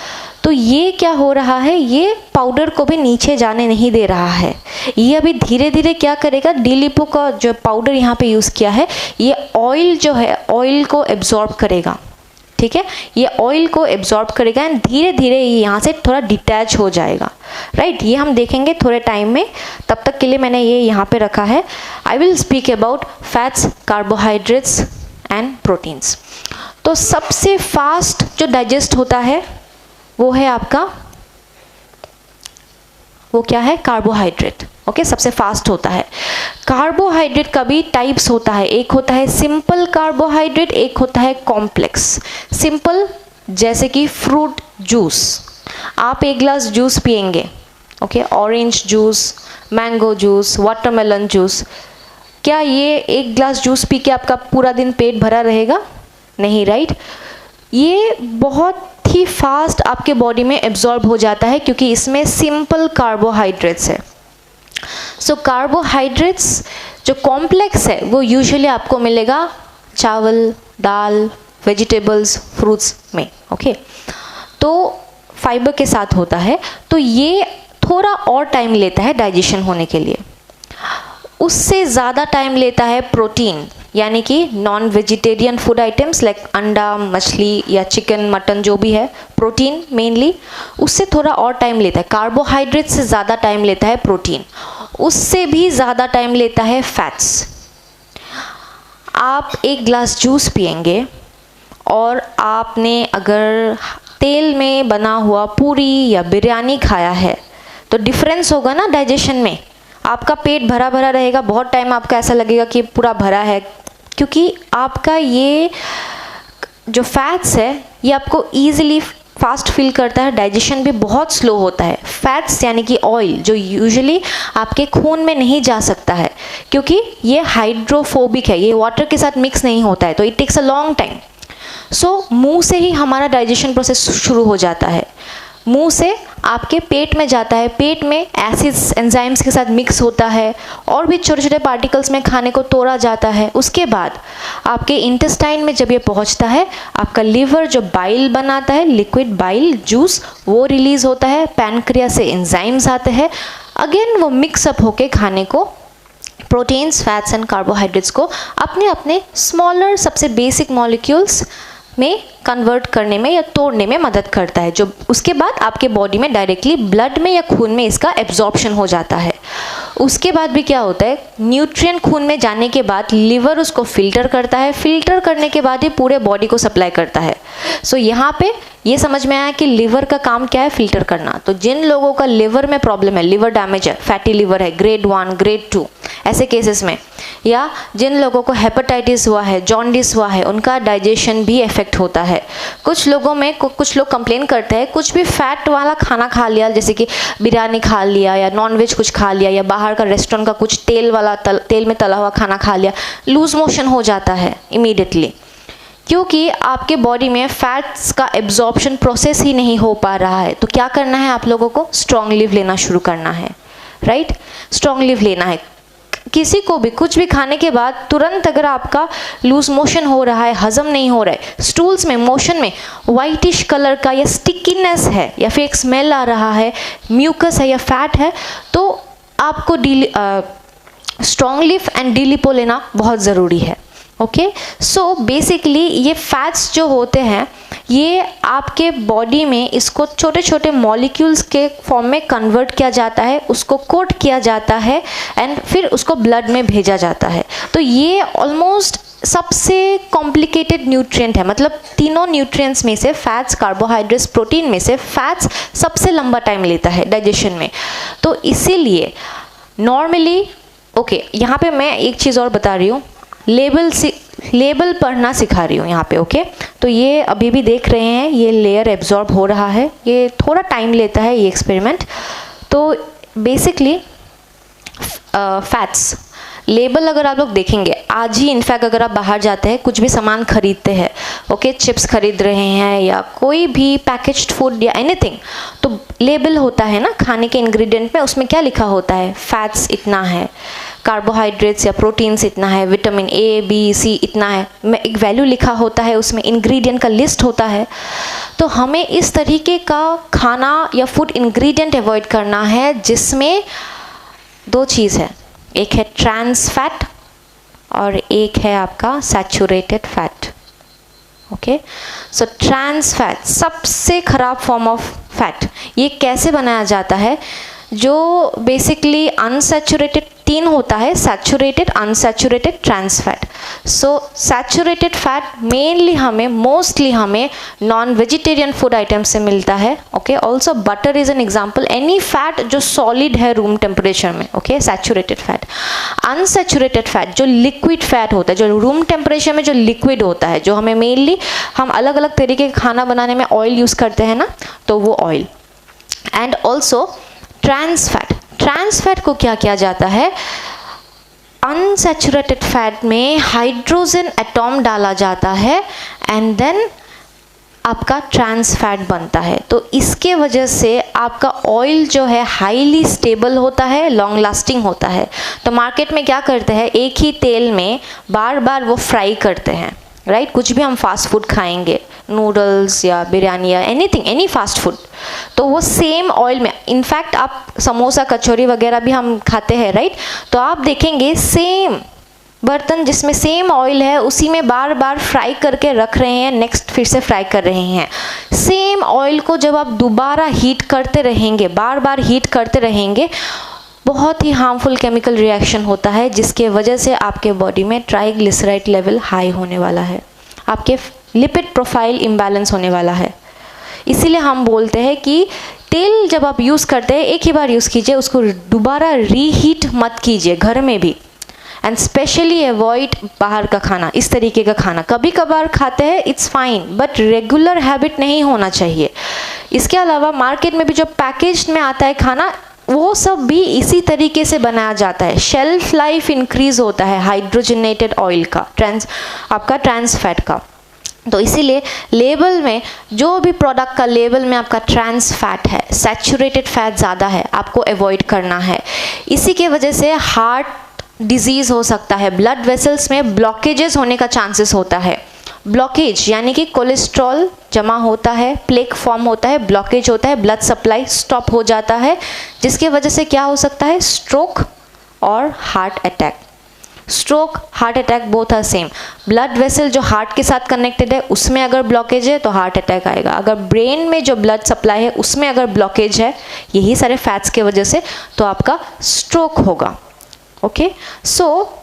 तो ये क्या हो रहा है, ये पाउडर को भी नीचे जाने नहीं दे रहा है। ये अभी धीरे धीरे क्या करेगा, डी-लिपो का जो पाउडर यहाँ पे यूज़ किया है, ये ऑयल जो है ऑयल को एब्जॉर्ब करेगा। ठीक है, ये ऑयल को एब्जॉर्ब करेगा एंड धीरे धीरे ये यहाँ से थोड़ा डिटैच हो जाएगा। राइट, ये हम देखेंगे थोड़े टाइम में। तब तक के लिए मैंने ये यहाँ पे रखा है। I will speak about fats, carbohydrates and proteins. तो सबसे फास्ट जो डाइजेस्ट होता है वो है आपका, वो क्या है, कार्बोहाइड्रेट। ओके, सबसे फास्ट होता है। कार्बोहाइड्रेट का भी टाइप्स होता है, एक होता है सिंपल कार्बोहाइड्रेट, एक होता है कॉम्प्लेक्स। सिंपल जैसे कि फ्रूट जूस, आप एक गिलास जूस पिएंगे, okay, orange juice, mango juice, watermelon juice, क्या ये एक गिलास जूस पी के आपका पूरा दिन पेट भरा रहेगा? नहीं, राइट। ये बहुत ही फास्ट आपके बॉडी में एब्जॉर्ब हो जाता है क्योंकि इसमें सिंपल कार्बोहाइड्रेट्स है। सो कार्बोहाइड्रेट्स जो कॉम्प्लेक्स है वो यूजुअली आपको मिलेगा चावल, दाल, वेजिटेबल्स, फ्रूट्स में। ओके, तो फाइबर के साथ होता है, तो ये थोड़ा और टाइम लेता है डाइजेशन होने के लिए। उससे ज़्यादा टाइम लेता है प्रोटीन, यानी कि non vegetarian food items like अंडा, मछली या चिकन, मटन, जो भी है, प्रोटीन मेनली, उससे थोड़ा और टाइम लेता है। कार्बोहाइड्रेट से ज़्यादा टाइम लेता है प्रोटीन, उससे भी ज़्यादा टाइम लेता है फैट्स। आप एक गिलास जूस पिएंगे और आपने अगर तेल में बना हुआ पूरी या बिरयानी खाया है तो डिफरेंस होगा ना डाइजेशन में। आपका पेट भरा भरा रहेगा, बहुत टाइम आपका ऐसा लगेगा कि पूरा भरा है, क्योंकि आपका ये जो फैट्स है ये आपको ईजिली फास्ट फील करता है, डाइजेशन भी बहुत स्लो होता है। फैट्स यानी कि ऑयल जो यूजुअली आपके खून में नहीं जा सकता है क्योंकि ये हाइड्रोफोबिक है, ये वाटर के साथ मिक्स नहीं होता है, तो it takes a long time. So मुंह से ही हमारा डाइजेशन प्रोसेस शुरू हो जाता है, मुंह से आपके पेट में जाता है, पेट में एसिड्स एंजाइम्स के साथ मिक्स होता है और भी छोटे छोटे पार्टिकल्स में खाने को तोड़ा जाता है। उसके बाद आपके इंटेस्टाइन में जब ये पहुंचता है, आपका लिवर जो बाइल बनाता है, लिक्विड बाइल जूस, वो रिलीज होता है, पैनक्रिया से एंजाइम्स आते हैं, अगेन वो मिक्सअप होके खाने को, प्रोटीन्स, फैट्स एंड कार्बोहाइड्रेट्स को अपने अपने स्मॉलर सबसे बेसिक मॉलिक्यूल्स में कन्वर्ट करने में या तोड़ने में मदद करता है, जो उसके बाद आपके बॉडी में डायरेक्टली ब्लड में या खून में इसका एब्जॉर्प्शन हो जाता है। उसके बाद भी क्या होता है, न्यूट्रिएंट खून में जाने के बाद लिवर उसको फिल्टर करता है, फिल्टर करने के बाद ही पूरे बॉडी को सप्लाई करता है। सो यहाँ पे ये समझ में आया कि लिवर का काम क्या है, फिल्टर करना। तो जिन लोगों का लिवर में प्रॉब्लम है, लिवर डैमेज है, फैटी लिवर है, ग्रेड 1, ग्रेड 2 ऐसे केसेस में, या जिन लोगों को हेपेटाइटिस हुआ है, जॉन्डिस हुआ है, उनका डाइजेशन भी इफेक्ट होता है। कुछ लोगों में कुछ लोग कंप्लेन करते हैं कुछ भी फैट वाला खाना खा लिया, जैसे कि बिरयानी खा लिया या नॉनवेज कुछ खा लिया या बाहर का रेस्टोरेंट का कुछ तेल में तला हुआ खाना खा लिया, लूज मोशन हो जाता है इमीडिएटली, क्योंकि आपके बॉडी में फैट्स का एब्जॉर्प्शन प्रोसेस ही नहीं हो पा रहा है। तो क्या करना है आप लोगों को, स्ट्रॉन्ग लिव लेना शुरू करना है, राइट, स्ट्रॉन्ग लिव लेना है। किसी को भी कुछ भी खाने के बाद तुरंत अगर आपका लूज मोशन हो रहा है, हजम नहीं हो रहा है, स्टूल्स में, मोशन में वाइटिश कलर का या स्टिकीनेस है या फिर एक स्मेल आ रहा है, म्यूकस है या फैट है, तो आपको स्ट्रॉन्ग लिव एंड डी-लिपो लेना बहुत ज़रूरी है। ओके, सो बेसिकली ये फैट्स जो होते हैं ये आपके बॉडी में इसको छोटे छोटे मॉलिक्यूल्स के फॉर्म में कन्वर्ट किया जाता है, उसको कोट किया जाता है एंड फिर उसको ब्लड में भेजा जाता है। तो ये ऑलमोस्ट सबसे कॉम्प्लिकेटेड न्यूट्रिएंट है, मतलब तीनों न्यूट्रिएंट्स में से फैट्स, कार्बोहाइड्रेट्स, प्रोटीन में से फैट्स सबसे लंबा टाइम लेता है डाइजेशन में। तो इसीलिए नॉर्मली, ओके, यहाँ पे मैं एक चीज़ और बता रही हूँ, लेबल पढ़ना सिखा रही हूँ यहाँ पे। ओके, तो ये अभी भी देख रहे हैं ये लेयर एब्जॉर्ब हो रहा है, ये थोड़ा टाइम लेता है ये एक्सपेरिमेंट। तो बेसिकली फैट्स लेबल अगर आप लोग देखेंगे, आज ही इनफैक्ट अगर आप बाहर जाते हैं कुछ भी सामान खरीदते हैं, ओके, चिप्स खरीद रहे हैं या कोई भी पैकेज्ड फूड या एनीथिंग, तो लेबल होता है ना खाने के इंग्रेडिएंट में, उसमें क्या लिखा होता है, फैट्स इतना है, कार्बोहाइड्रेट्स या प्रोटीन्स इतना है, विटामिन ए बी सी इतना है, मैं एक वैल्यू लिखा होता है, उसमें इंग्रेडिएंट का लिस्ट होता है। तो हमें इस तरीके का खाना या फूड इंग्रेडिएंट अवॉइड करना है जिसमें दो चीज़ है, एक है ट्रांस फैट और एक है आपका सैचुरेटेड फैट। ओके, सो ट्रांस फैट सबसे खराब फॉर्म ऑफ फैट। ये कैसे बनाया जाता है? जो बेसिकली अनसैचुरेटेड तीन होता है, saturated, unsaturated, trans fat. So saturated fat mainly हमें मोस्टली हमें नॉन वेजिटेरियन फूड आइटम से मिलता है। ओके, also butter is an example, any fat जो सॉलिड है रूम टेम्परेचर में। Okay, saturated fat. Unsaturated fat जो लिक्विड फैट होता है, जो रूम टेम्परेचर में जो लिक्विड होता है, जो हमें मेनली हम अलग अलग तरीके का खाना बनाने में ऑयल यूज़ करते हैं ना, तो वो oil. And also trans fat. Trans fat को क्या किया जाता है? अनसैचुरेटेड फैट में हाइड्रोजन एटॉम डाला जाता है एंड देन आपका ट्रांस फैट बनता है। तो इसके वजह से आपका ऑयल जो है हाईली स्टेबल होता है, लॉन्ग लास्टिंग होता है। तो मार्केट में क्या करते हैं, एक ही तेल में बार बार वो फ्राई करते हैं, राइट? कुछ भी हम फास्ट फूड खाएंगे, नूडल्स या बिरयानी या एनीथिंग, एनी फास्ट फूड, तो वो सेम ऑयल में, इनफैक्ट आप समोसा कचौरी वगैरह भी हम खाते हैं, राइट? तो आप देखेंगे सेम बर्तन जिसमें सेम ऑयल है, उसी में बार बार फ्राई करके रख रहे हैं, नेक्स्ट फिर से फ्राई कर रहे हैं। सेम ऑयल को जब आप दोबारा हीट करते रहेंगे, बार बार हीट करते रहेंगे, बहुत ही हार्मफुल केमिकल रिएक्शन होता है, जिसके वजह से आपके बॉडी में ट्राइग्लिसराइड लेवल हाई होने वाला है, आपके लिपिड प्रोफाइल इम्बैलेंस होने वाला है। इसीलिए हम बोलते हैं कि तेल जब आप यूज़ करते हैं एक ही बार यूज़ कीजिए, उसको दोबारा रीहीट मत कीजिए घर में भी। एंड स्पेशली अवॉइड बाहर का खाना, इस तरीके का खाना कभी कभार खाते हैं, it's fine, but regular habit नहीं होना चाहिए। इसके अलावा मार्केट में भी जो पैकेज में आता है खाना, वो सब भी इसी तरीके से बनाया जाता है। शेल्फ लाइफ इंक्रीज होता है हाइड्रोजनेटेड ऑयल का, आपका ट्रांस फैट का। तो इसीलिए लेबल में, जो भी प्रोडक्ट का लेबल में आपका ट्रांस फैट है, सैचुरेटेड फैट ज़्यादा है, आपको अवॉइड करना है। इसी के वजह से हार्ट डिजीज़ हो सकता है, ब्लड वेसल्स में ब्लॉकेजेस होने का चांसेस होता है। ब्लॉकेज यानी कि कोलेस्ट्रॉल जमा होता है, प्लेक फॉर्म होता है, ब्लॉकेज होता है, ब्लड सप्लाई स्टॉप हो जाता है, जिसके वजह से क्या हो सकता है? स्ट्रोक और heart attack. Stroke, heart attack both are same. Blood vessel जो हार्ट के साथ कनेक्टेड है, उसमें अगर ब्लॉकेज है तो हार्ट अटैक आएगा। अगर ब्रेन में जो ब्लड सप्लाई है उसमें अगर ब्लॉकेज है, यही सारे फैट्स के वजह से, तो आपका स्ट्रोक होगा। ओके, सो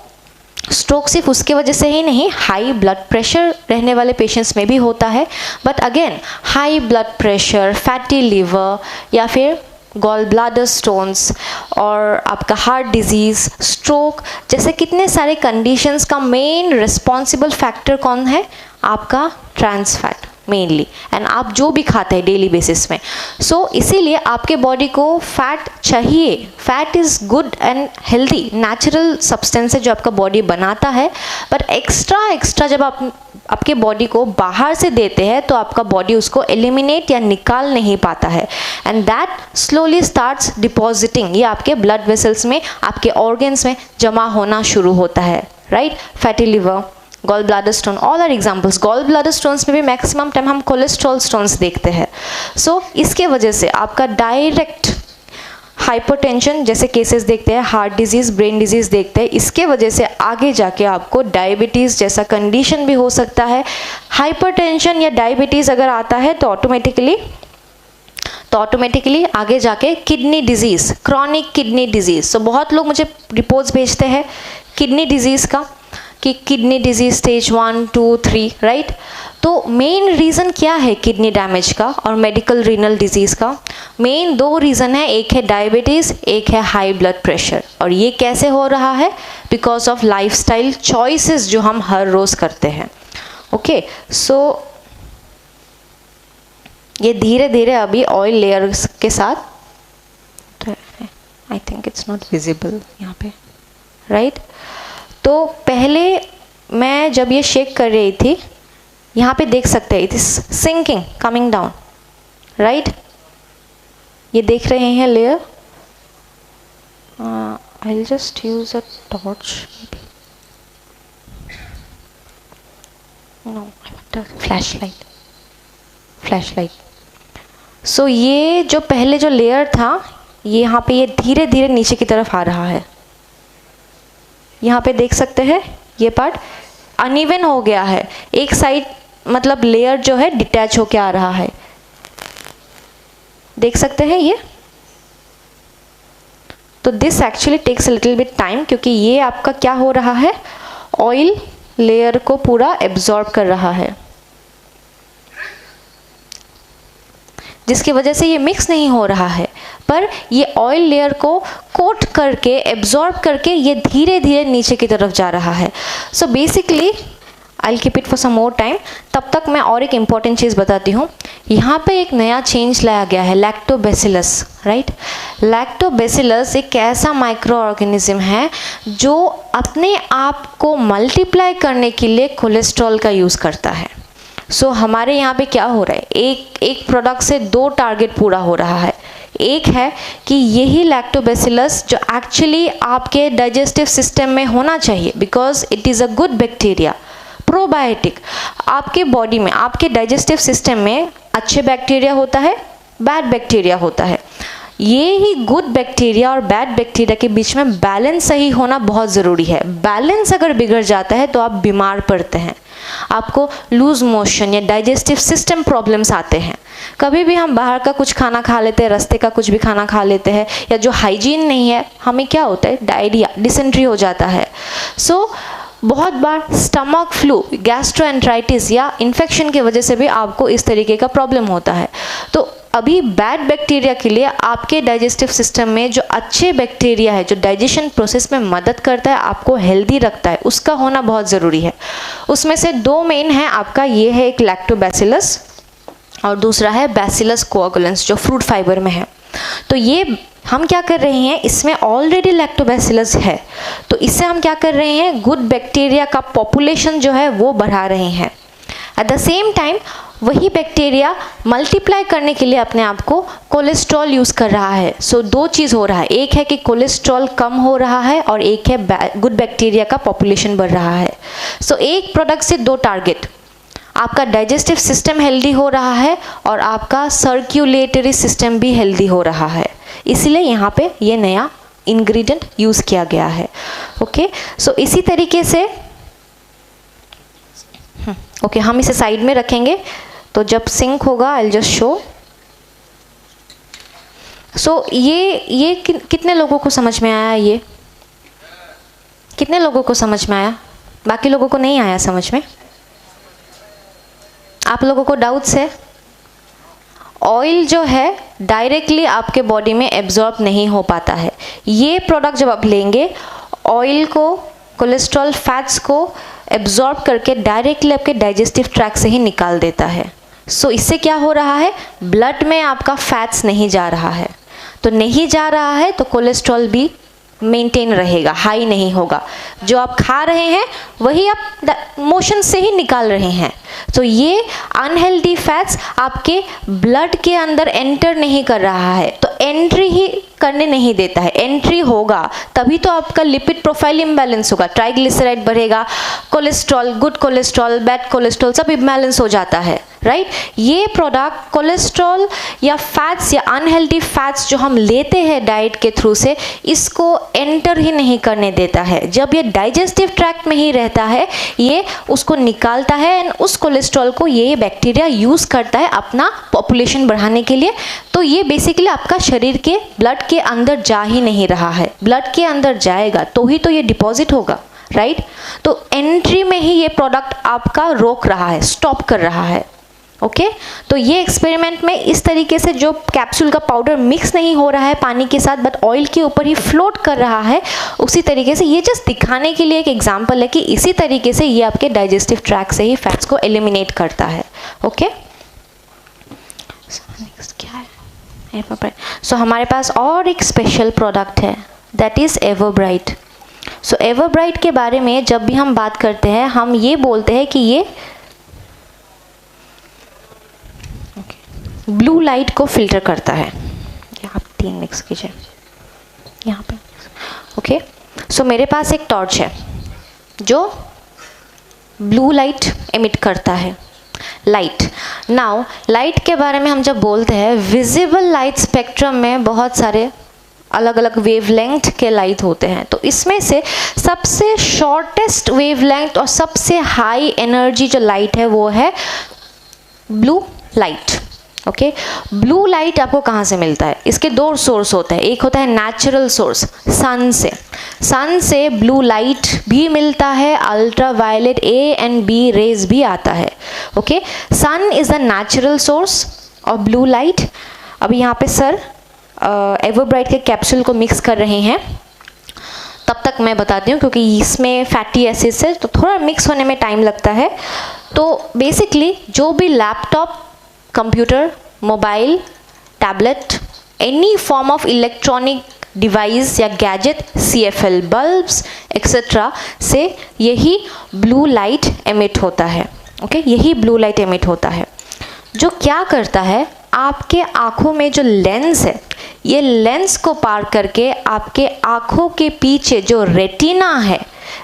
स्ट्रोक सिर्फ उसके वजह से ही नहीं, हाई ब्लड प्रेशर रहने वाले पेशेंट्स में भी होता है। But again, high blood pressure, fatty liver या फिर गॉल ब्लैडर स्टोन्स और आपका हार्ट डिजीज़, स्ट्रोक जैसे कितने सारे कंडीशंस का मेन रिस्पॉन्सिबल फैक्टर कौन है? आपका ट्रांस फैट मेनली, एंड आप जो भी खाते हैं डेली बेसिस में। सो इसीलिए आपके बॉडी को फैट चाहिए। Fat is good and healthy, natural substance है जो आपका बॉडी बनाता है। बट एक्स्ट्रा जब आप आपके बॉडी को बाहर से देते हैं, तो आपका बॉडी उसको एलिमिनेट या निकाल नहीं पाता है, and that slowly starts depositing, ये आपके ब्लड वेसल्स में, आपके ऑर्गन्स में जमा होना शुरू होता है, right? Fatty liver, gall bladder stone, all are examples. Gall bladder stones में भी मैक्सिमम टाइम हम कोलेस्ट्रॉल स्टोन्स देखते हैं। सो इसके वजह से आपका डायरेक्ट हाइपरटेंशन जैसे केसेस देखते हैं, हार्ट डिजीज़, ब्रेन डिजीज़ देखते हैं, इसके वजह से आगे जाके आपको डायबिटीज़ जैसा कंडीशन भी हो सकता है। हाइपरटेंशन या डायबिटीज़ अगर आता है तो ऑटोमेटिकली आगे जाके kidney disease, chronic kidney disease. So बहुत लोग मुझे रिपोर्ट्स भेजते हैं किडनी डिजीज़ का, कि किडनी डिजीज स्टेज 1, 2, 3, राइट? तो मेन रीज़न क्या है किडनी डैमेज का और मेडिकल रीनल डिजीज़ का? मेन दो रीज़न है, एक है डायबिटीज़, एक है हाई ब्लड प्रेशर। और ये कैसे हो रहा है? बिकॉज ऑफ लाइफस्टाइल चॉइसेस जो हम हर रोज़ करते हैं। ओके, सो ये धीरे धीरे अभी ऑयल लेयर्स के साथ, I think it's not visible यहाँ पे, राइट? तो पहले मैं जब ये शेक कर रही थी, यहाँ पे देख सकते हैं it is sinking, coming down, right? ये देख रहे हैं layer, I'll just use a torch maybe. No, I want a flashlight. So ये जो पहले जो लेयर था, ये यहाँ पे ये धीरे धीरे नीचे की तरफ आ रहा है. यहाँ पे देख सकते हैं ये पार्ट अनइवन हो गया है. एक साइड मतलब लेयर जो है डिटैच होके आ रहा है. देख सकते हैं ये. तो this actually takes a little bit time, क्योंकि ये आपका क्या हो रहा है, ऑयल लेयर को पूरा एब्जॉर्ब कर रहा है, जिसकी वजह से ये मिक्स नहीं हो रहा है. पर ये ऑयल लेयर को कोट करके एब्जॉर्ब करके ये धीरे धीरे नीचे की तरफ जा रहा है. So basically I will keep it for some more time. तब तक मैं और एक इम्पॉर्टेंट चीज़ बताती हूँ. यहाँ पे एक नया चेंज लाया गया है, लैक्टोबैसिलस. राइट, लैक्टोबैसिलस एक ऐसा माइक्रो ऑर्गेनिज्म है जो अपने आप को मल्टीप्लाई करने के लिए कोलेस्ट्रॉल का यूज़ करता है. सो हमारे यहाँ पे क्या हो रहा है, एक प्रोडक्ट से दो टारगेट पूरा हो रहा है. एक है कि यही लैक्टोबैसिलस जो एक्चुअली आपके डाइजेस्टिव सिस्टम में होना चाहिए, because it is a good bacteria, probiotic. आपके बॉडी में, आपके डाइजेस्टिव सिस्टम में अच्छे बैक्टीरिया होता है, बैड बैक्टीरिया होता है. ये ही गुड बैक्टीरिया और बैड बैक्टीरिया के बीच में बैलेंस सही होना बहुत ज़रूरी है. बैलेंस अगर बिगड़ जाता है तो आप बीमार पड़ते हैं, आपको लूज मोशन या डाइजेस्टिव सिस्टम प्रॉब्लम्स आते हैं. कभी भी हम बाहर का कुछ खाना खा लेते हैं, रास्ते का कुछ भी खाना खा लेते हैं, या जो हाइजीन नहीं है, हमें क्या होता है, डायरिया, डिसेंट्री हो जाता है. सो बहुत बार स्टमक फ्लू, गैस्ट्रोएंटराइटिस या इन्फेक्शन की वजह से भी आपको इस तरीके का प्रॉब्लम होता है. तो अभी बैड बैक्टीरिया के लिए आपके डाइजेस्टिव सिस्टम में जो अच्छे बैक्टीरिया है, जो डाइजेशन प्रोसेस में मदद करता है, आपको हेल्दी रखता है, उसका होना बहुत ज़रूरी है. उसमें से दो मेन हैं आपका, ये है एक लैक्टोबैसिलस और दूसरा है बैसिलस कोआगुलेंस जो फ्रूट फाइबर में है. तो ये हम क्या कर रहे हैं, इसमें ऑलरेडी लैक्टोबैसिलस है, तो इससे हम क्या कर रहे हैं, गुड बैक्टीरिया का पॉपुलेशन जो है वो बढ़ा रहे हैं. एट द सेम टाइम वही बैक्टीरिया मल्टीप्लाई करने के लिए अपने आप को कोलेस्ट्रॉल यूज़ कर रहा है. सो दो चीज़ हो रहा है, एक है कि कोलेस्ट्रॉल कम हो रहा है और एक है गुड बैक्टीरिया का पॉपुलेशन बढ़ रहा है. सो एक प्रोडक्ट से दो टारगेट, आपका डाइजेस्टिव सिस्टम हेल्दी हो रहा है और आपका सर्क्यूलेटरी सिस्टम भी हेल्दी हो रहा है. इसलिए यहाँ पे ये नया इंग्रेडिएंट यूज़ किया गया है. ओके, सो इसी तरीके से ओके हम इसे साइड में रखेंगे, तो जब सिंक होगा आई विल जस्ट शो. सो ये कितने लोगों को समझ में आया, ये कितने लोगों को समझ में आया, बाकी लोगों को नहीं आया समझ में, आप लोगों को डाउट्स है. ऑयल जो है डायरेक्टली आपके बॉडी में एब्जॉर्ब नहीं हो पाता है. ये प्रोडक्ट जब आप लेंगे, ऑयल को, कोलेस्ट्रॉल, फैट्स को एब्जॉर्ब करके डायरेक्टली आपके डाइजेस्टिव ट्रैक्ट से ही निकाल देता है. सो इससे क्या हो रहा है, ब्लड में आपका फैट्स नहीं जा रहा है, तो नहीं जा रहा है तो कोलेस्ट्रॉल भी मेंटेन रहेगा, हाई नहीं होगा. जो आप खा रहे हैं वही आप मोशन से ही निकाल रहे हैं. तो ये अनहेल्दी फैट्स आपके ब्लड के अंदर एंटर नहीं कर रहा है, तो एंट्री ही करने नहीं देता है. एंट्री होगा तभी तो आपका लिपिड प्रोफाइल इम्बैलेंस होगा, ट्राइग्लिसराइड बढ़ेगा, cholesterol, good cholesterol, bad cholesterol सब इम्बैलेंस हो जाता है. राइट, ये प्रोडक्ट कोलेस्ट्रॉल या फैट्स या अनहेल्दी फैट्स जो हम लेते हैं डाइट के थ्रू से, इसको एंटर ही नहीं करने देता है. जब ये डाइजेस्टिव ट्रैक्ट में ही रहता है, ये उसको निकालता है एंड उस कोलेस्ट्रॉल को ये बैक्टीरिया यूज़ करता है अपना पॉपुलेशन बढ़ाने के लिए. तो ये बेसिकली आपका शरीर के ब्लड के अंदर जा ही नहीं रहा है. ब्लड के अंदर जाएगा तो ही तो ये डिपॉजिट होगा. राइट, तो एंट्री में ही ये प्रोडक्ट आपका रोक रहा है, स्टॉप कर रहा है. ओके, तो ये एक्सपेरिमेंट में इस तरीके से जो कैप्सूल का पाउडर मिक्स नहीं हो रहा है पानी के साथ, बट ऑयल के ऊपर ही फ्लोट कर रहा है, उसी तरीके से ये जस्ट दिखाने के लिए एक एग्जांपल है कि इसी तरीके से ये आपके डाइजेस्टिव ट्रैक्ट से ही फैट्स को एलिमिनेट करता है. ओके, नेक्स्ट क्या है, सो हमारे पास और एक स्पेशल प्रोडक्ट है, दैट इज़ एवरब्राइट. सो एवरब्राइट के बारे में जब भी हम बात करते हैं, हम ये बोलते हैं कि ये ब्लू लाइट को फिल्टर करता है. आप 3 मिक्स कीजिए यहाँ पे. ओके, सो मेरे पास एक टॉर्च है जो ब्लू लाइट एमिट करता है, लाइट। नाउ लाइट के बारे में हम जब बोलते हैं, विजिबल लाइट स्पेक्ट्रम में बहुत सारे अलग अलग वेवलेंथ के लाइट होते हैं। तो इसमें से सबसे शॉर्टेस्ट वेवलेंथ और सबसे हाई एनर्जी जो लाइट है वो है blue light. Okay, blue light आपको कहाँ से मिलता है? इसके दो सोर्स होते हैं। एक होता है नेचुरल सोर्स, सन से। सन से ब्लू लाइट भी मिलता है, ultraviolet A and B rays भी आता है। Okay, sun is the natural source of blue light. अभी यहाँ पे सर एवरब्राइट के कैप्सूल को मिक्स कर रहे हैं, तब तक मैं बताती हूँ क्योंकि इसमें फैटी एसिड्स है तो थोड़ा मिक्स होने में टाइम लगता है। तो बेसिकली जो भी laptop, computer, mobile, tablet, any form of electronic device या गैजेट, CFL बल्ब्स एक्सेट्रा से यही ब्लू लाइट एमिट होता है। ओके, यही ब्लू लाइट एमिट होता है जो क्या करता है, आपके आँखों में जो लेंस है, ये लेंस को पार करके आपके आँखों के पीछे जो रेटिना है,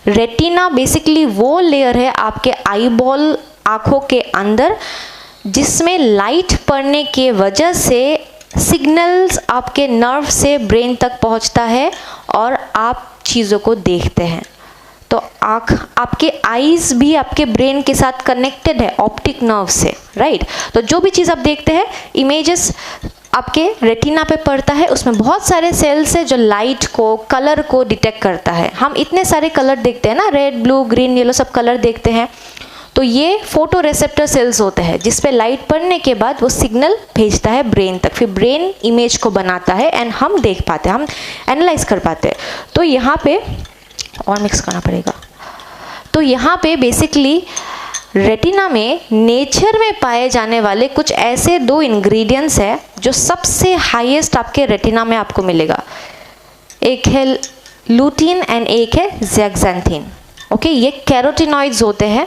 रेटिना बेसिकली वो लेयर है आपके आईबॉल, आँखों के अंदर, जिसमें लाइट पड़ने के वजह से सिग्नल्स आपके नर्व से ब्रेन तक पहुंचता है और आप चीज़ों को देखते हैं। तो आँख, आपके आईज भी आपके ब्रेन के साथ कनेक्टेड है ऑप्टिक नर्व से, राइट। तो जो भी चीज़ आप देखते हैं, इमेजेस आपके रेटिना पे पड़ता है, उसमें बहुत सारे सेल्स है जो लाइट को, कलर को डिटेक्ट करता है। हम इतने सारे कलर देखते हैं ना, रेड, ब्लू, ग्रीन, येलो, सब कलर देखते हैं। तो ये फोटो रिसेप्टर सेल्स होते हैं जिस पे लाइट पड़ने के बाद वो सिग्नल भेजता है ब्रेन तक, फिर ब्रेन इमेज को बनाता है एंड हम देख पाते हैं, हम एनालाइज कर पाते हैं। तो यहाँ पे और मिक्स करना पड़ेगा। तो यहाँ पे बेसिकली रेटिना में नेचर में पाए जाने वाले कुछ ऐसे दो इंग्रेडिएंट्स हैं जो सबसे हाईएस्ट आपके रेटिना में आपको मिलेगा। एक है लूटीन एंड एक है ज़ेक्सैंथिन। ओके, ये कैरोटिनॉइड्स होते हैं।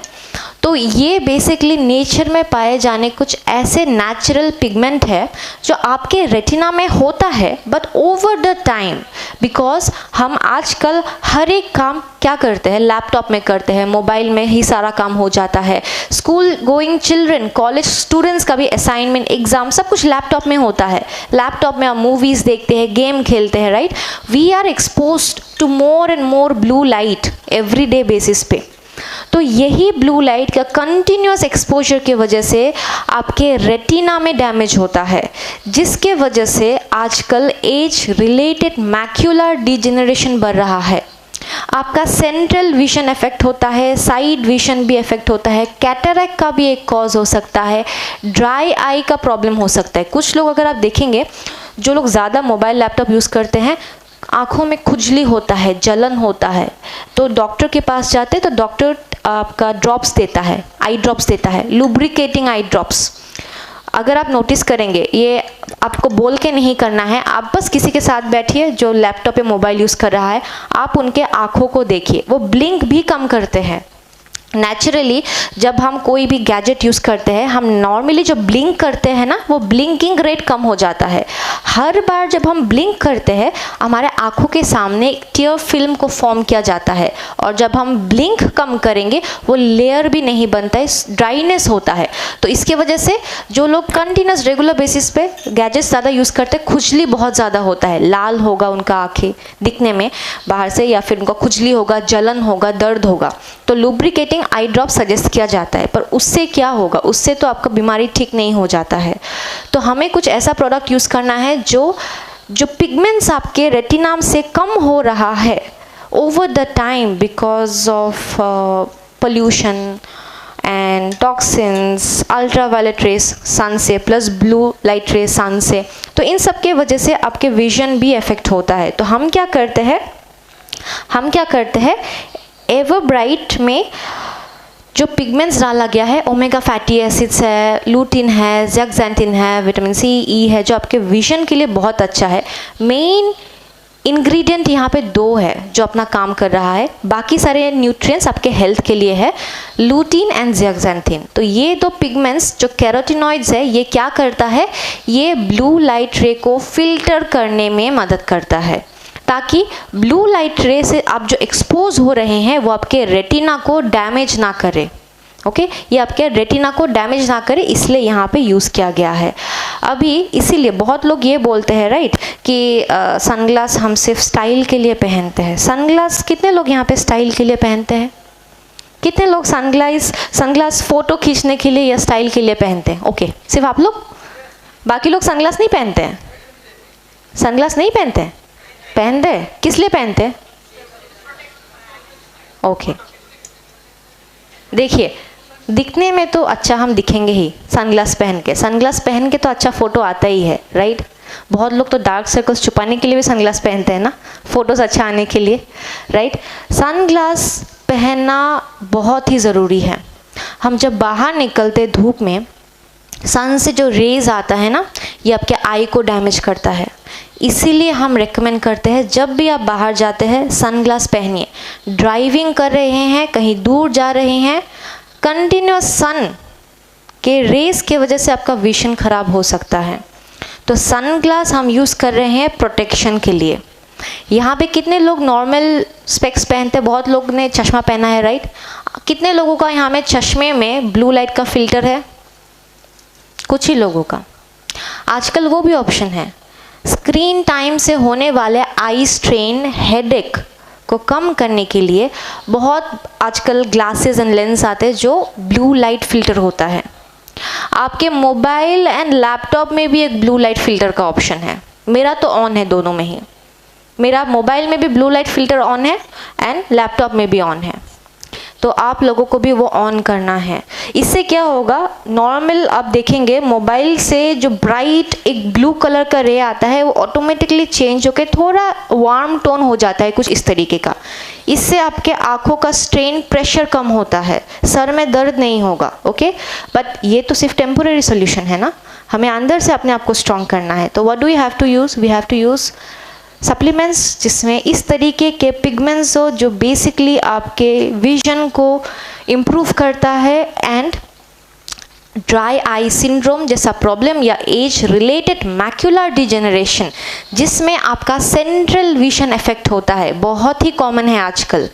तो ये बेसिकली नेचर में पाए जाने कुछ ऐसे नेचुरल पिगमेंट है जो आपके रेटिना में होता है, but over the time, because हम आजकल हर एक काम क्या करते हैं, लैपटॉप में करते हैं, मोबाइल में ही सारा काम हो जाता है। School going children, college students का भी असाइनमेंट, एग्जाम सब कुछ लैपटॉप में होता है। लैपटॉप में हम मूवीज़ देखते हैं, गेम खेलते हैं, right. We are exposed to more and more blue light everyday basis पे। तो यही ब्लू लाइट का कंटिन्यूस एक्सपोजर की वजह से आपके रेटिना में डैमेज होता है, जिसके वजह से आजकल एज रिलेटेड मैक्यूलर डिजेनरेशन बढ़ रहा है। आपका सेंट्रल विजन इफेक्ट होता है, साइड विजन भी इफेक्ट होता है, कैटरैक्ट का भी एक कॉज हो सकता है, ड्राई आई का प्रॉब्लम हो सकता है। कुछ लोग अगर आप देखेंगे, जो लोग ज़्यादा मोबाइल लैपटॉप यूज़ करते हैं, आँखों में खुजली होता है, जलन होता है, तो डॉक्टर के पास जाते हैं तो डॉक्टर आपका ड्रॉप्स देता है, आई ड्रॉप्स देता है, लुब्रिकेटिंग आई ड्रॉप्स। अगर आप नोटिस करेंगे, ये आपको बोल के नहीं करना है, आप बस किसी के साथ बैठिए जो लैपटॉप पे मोबाइल यूज़ कर रहा है, आप उनके आँखों को देखिए, वो ब्लिंक भी कम करते हैं। नेचुरली जब हम कोई भी गैजेट यूज़ करते हैं, हम नॉर्मली जो ब्लिंक करते हैं ना, वो ब्लिंकिंग रेट कम हो जाता है। हर बार जब हम ब्लिंक करते हैं, हमारे आँखों के सामने एक टियर फिल्म को फॉर्म किया जाता है, और जब हम ब्लिंक कम करेंगे वो लेयर भी नहीं बनता है, ड्राइनेस होता है। तो इसके वजह से जो लोग कंटिन्यूस रेगुलर बेसिस पे गैजेट्स ज़्यादा यूज़ करते हैं, खुजली बहुत ज़्यादा होता है, लाल होगा उनका आँखें दिखने में बाहर से, या फिर उनका खुजली होगा, जलन होगा, दर्द होगा। तो लुब्रिकेटिंग आई ड्रॉप सजेस्ट किया जाता है, पर उससे क्या होगा, उससे तो आपका बीमारी ठीक नहीं हो जाता है। तो हमें कुछ ऐसा प्रोडक्ट यूज़ करना है जो पिगमेंट्स आपके रेटिना से कम हो रहा है over the time because of pollution and toxins, ultraviolet rays sun से, plus blue light rays sun से। तो इन सब के वजह से आपके विजन भी इफेक्ट होता है। तो हम क्या करते हैं, एवरब्राइट में जो पिगमेंट्स डाला गया है, ओमेगा फैटी एसिड्स है, लूटिन है, ज़ेक्सैंथिन है, विटामिन सी, ई है, जो आपके विजन के लिए बहुत अच्छा है। मेन इंग्रेडिएंट यहाँ पे दो है जो अपना काम कर रहा है, बाकी सारे न्यूट्रिएंट्स आपके हेल्थ के लिए है, लूटिन एंड ज़ेक्सैंथिन। तो ये दो पिगमेंट्स जो कैरोटिनॉइड्स है, ये क्या करता है, ये ब्लू लाइट रे को फिल्टर करने में मदद करता है। ताकि ब्लू लाइट रे से आप जो एक्सपोज हो रहे हैं वो आपके रेटिना को डैमेज ना करे। ओके ये आपके रेटिना को डैमेज ना करे, इसलिए यहाँ पे यूज़ किया गया है। अभी इसीलिए बहुत लोग ये बोलते हैं राइट कि सनग्लास हम सिर्फ स्टाइल के लिए पहनते हैं। सनग्लास कितने लोग यहाँ पे स्टाइल के लिए पहनते हैं? कितने लोग सनग्लास फोटो खींचने के लिए या स्टाइल के लिए पहनते हैं? ओके सिर्फ आप लोग, बाकी लोग सनग्लास नहीं पहनते हैं? सनग्लास नहीं पहनते हैं? पहनते हैं, किस लिए पहनते हैं? ओके देखिए, दिखने में तो अच्छा हम दिखेंगे ही सनग्लास पहन के। सनग्लास पहन के तो अच्छा फोटो आता ही है राइट। बहुत लोग तो डार्क सर्कल्स छुपाने के लिए भी सनग्लास पहनते हैं ना, फोटोज अच्छा आने के लिए राइट। सनग्लास पहनना बहुत ही ज़रूरी है। हम जब बाहर निकलते धूप में, सन से जो रेज आता है ना, ये आपके आई को डैमेज करता है। इसीलिए हम रेकमेंड करते हैं जब भी आप बाहर जाते हैं सनग्लास पहनिए। ड्राइविंग कर रहे हैं, कहीं दूर जा रहे हैं, कंटिन्यूस सन के रेस के वजह से आपका विजन खराब हो सकता है। तो सनग्लास हम यूज़ कर रहे हैं प्रोटेक्शन के लिए। यहाँ पे कितने लोग नॉर्मल स्पेक्स पहनते हैं? बहुत लोग ने चश्मा पहना है राइट। कितने लोगों का यहाँ में चश्मे में ब्लू लाइट का फिल्टर है? कुछ ही लोगों का। आजकल वो भी ऑप्शन है। स्क्रीन टाइम से होने वाले आई स्ट्रेन, हेडेक को कम करने के लिए बहुत आजकल ग्लासेस एंड लेंस आते हैं जो ब्लू लाइट फिल्टर होता है। आपके मोबाइल एंड लैपटॉप में भी एक ब्लू लाइट फिल्टर का ऑप्शन है। मेरा तो ऑन है दोनों में ही। मेरा मोबाइल में भी ब्लू लाइट फिल्टर ऑन है एंड लैपटॉप में भी ऑन है। तो आप लोगों को भी वो ऑन करना है। इससे क्या होगा, नॉर्मल आप देखेंगे मोबाइल से जो ब्राइट एक ब्लू कलर का रे आता है वो ऑटोमेटिकली चेंज होकर थोड़ा वार्म टोन हो जाता है कुछ इस तरीके का। इससे आपके आंखों का स्ट्रेन प्रेशर कम होता है, सर में दर्द नहीं होगा। ओके बट ये तो सिर्फ टेम्पोररी सोल्यूशन है ना, हमें अंदर से अपने आप को स्ट्रॉन्ग करना है। तो what do we have to use? We have to use supplements जिसमें इस तरीके के पिगमेंट्स हो जो बेसिकली आपके विजन को इम्प्रूव करता है एंड ड्राई आई सिंड्रोम जैसा प्रॉब्लम या एज रिलेटेड मैक्युलर डिजेनरेशन जिसमें आपका सेंट्रल विजन इफेक्ट होता है, बहुत ही कॉमन है आजकल।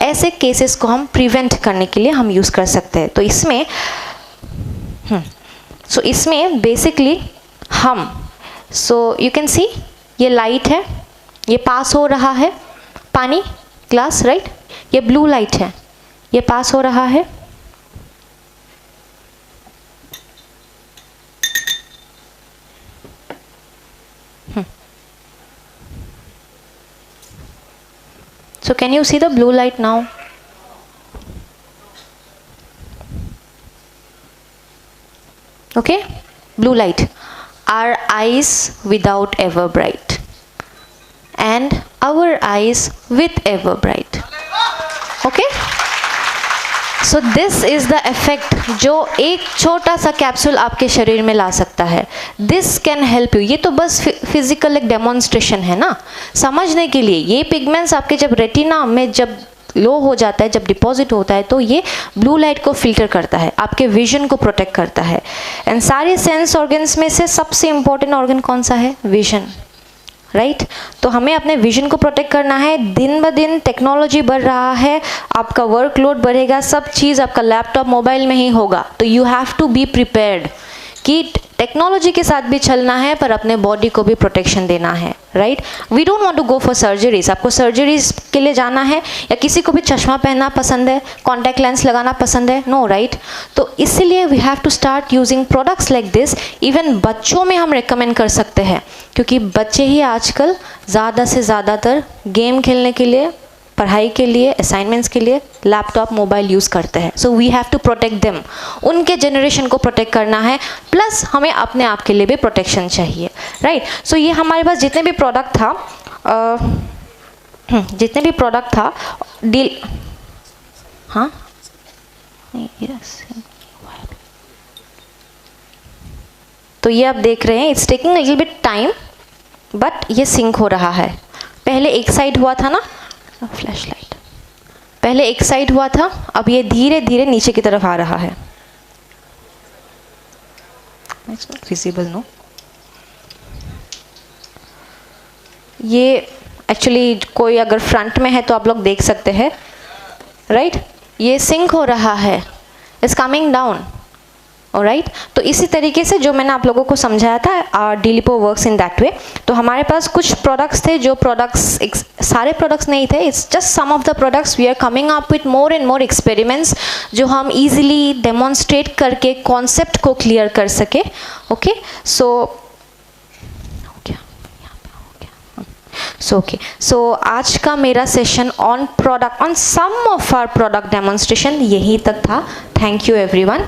ऐसे केसेस को हम प्रिवेंट करने के लिए हम यूज़ कर सकते हैं। तो इसमें बेसिकली हम यू कैन सी ये लाइट है, ये पास हो रहा है पानी ग्लास राइट। ये ब्लू लाइट है, ये पास हो रहा है। So can you see the blue light now? Okay, blue light. Our eyes without ever bright and our eyes with ever bright. Okay, so this is the effect जो एक छोटा सा कैप्सूल आपके शरीर में ला सकता है। This can help you। ये तो बस फिजिकल एक डेमोन्स्ट्रेशन है ना, समझने के लिए। ये पिगमेंट्स आपके जब रेटिना में जब लो हो जाता है, जब डिपॉजिट होता है, तो ये ब्लू लाइट को फिल्टर करता है, आपके विजन को प्रोटेक्ट करता है। एंड सारे सेंस ऑर्गन्स में से सबसे इंपॉर्टेंट ऑर्गन कौन सा है? Vision right. तो हमें अपने विजन को प्रोटेक्ट करना है। दिन ब दिन टेक्नोलॉजी बढ़ रहा है, आपका वर्कलोड बढ़ेगा, सब चीज़ आपका लैपटॉप मोबाइल में ही होगा। तो you have to be prepared कि टेक्नोलॉजी के साथ भी चलना है पर अपने बॉडी को भी प्रोटेक्शन देना है right. We don't want to go for surgeries. आपको सर्जरीज के लिए जाना है या किसी को भी चश्मा पहनना पसंद है, कॉन्टैक्ट लेंस लगाना पसंद है? No right. तो इसीलिए we have to start using products like this. Even बच्चों में हम रिकमेंड कर सकते हैं क्योंकि बच्चे ही आजकल ज़्यादा से ज़्यादातर गेम खेलने के लिए, पढ़ाई के लिए, असाइनमेंट्स के लिए लैपटॉप मोबाइल यूज़ करते हैं। So we have to protect them. उनके जनरेशन को प्रोटेक्ट करना है, प्लस हमें अपने आप के लिए भी प्रोटेक्शन चाहिए राइट। सो ये हमारे पास जितने भी प्रोडक्ट था डील, हाँ तो ये आप देख रहे हैं, it's taking little bit time but ये सिंक हो रहा है। पहले एक साइड हुआ था ना, फ्लैश लाइट पहले एक साइड हुआ था, अब ये धीरे धीरे नीचे की तरफ आ रहा है। विजिबल नो, ये एक्चुअली कोई अगर फ्रंट में है तो आप लोग देख सकते हैं, राइट? ये सिंक हो रहा है, इज कमिंग डाउन, ऑलराइट। तो इसी तरीके से जो मैंने आप लोगों को समझाया था, डीलिपो वर्क्स इन दैट वे। तो हमारे पास कुछ प्रोडक्ट्स थे, जो प्रोडक्ट्स सारे प्रोडक्ट्स नहीं थे, it's just some of the products. We are coming up with more and more experiments जो हम इजीली डेमोन्स्ट्रेट करके कॉन्सेप्ट को क्लियर कर सके। ओके, सो आज का मेरा session on product, on some of our product demonstration यही तक था। Thank you everyone.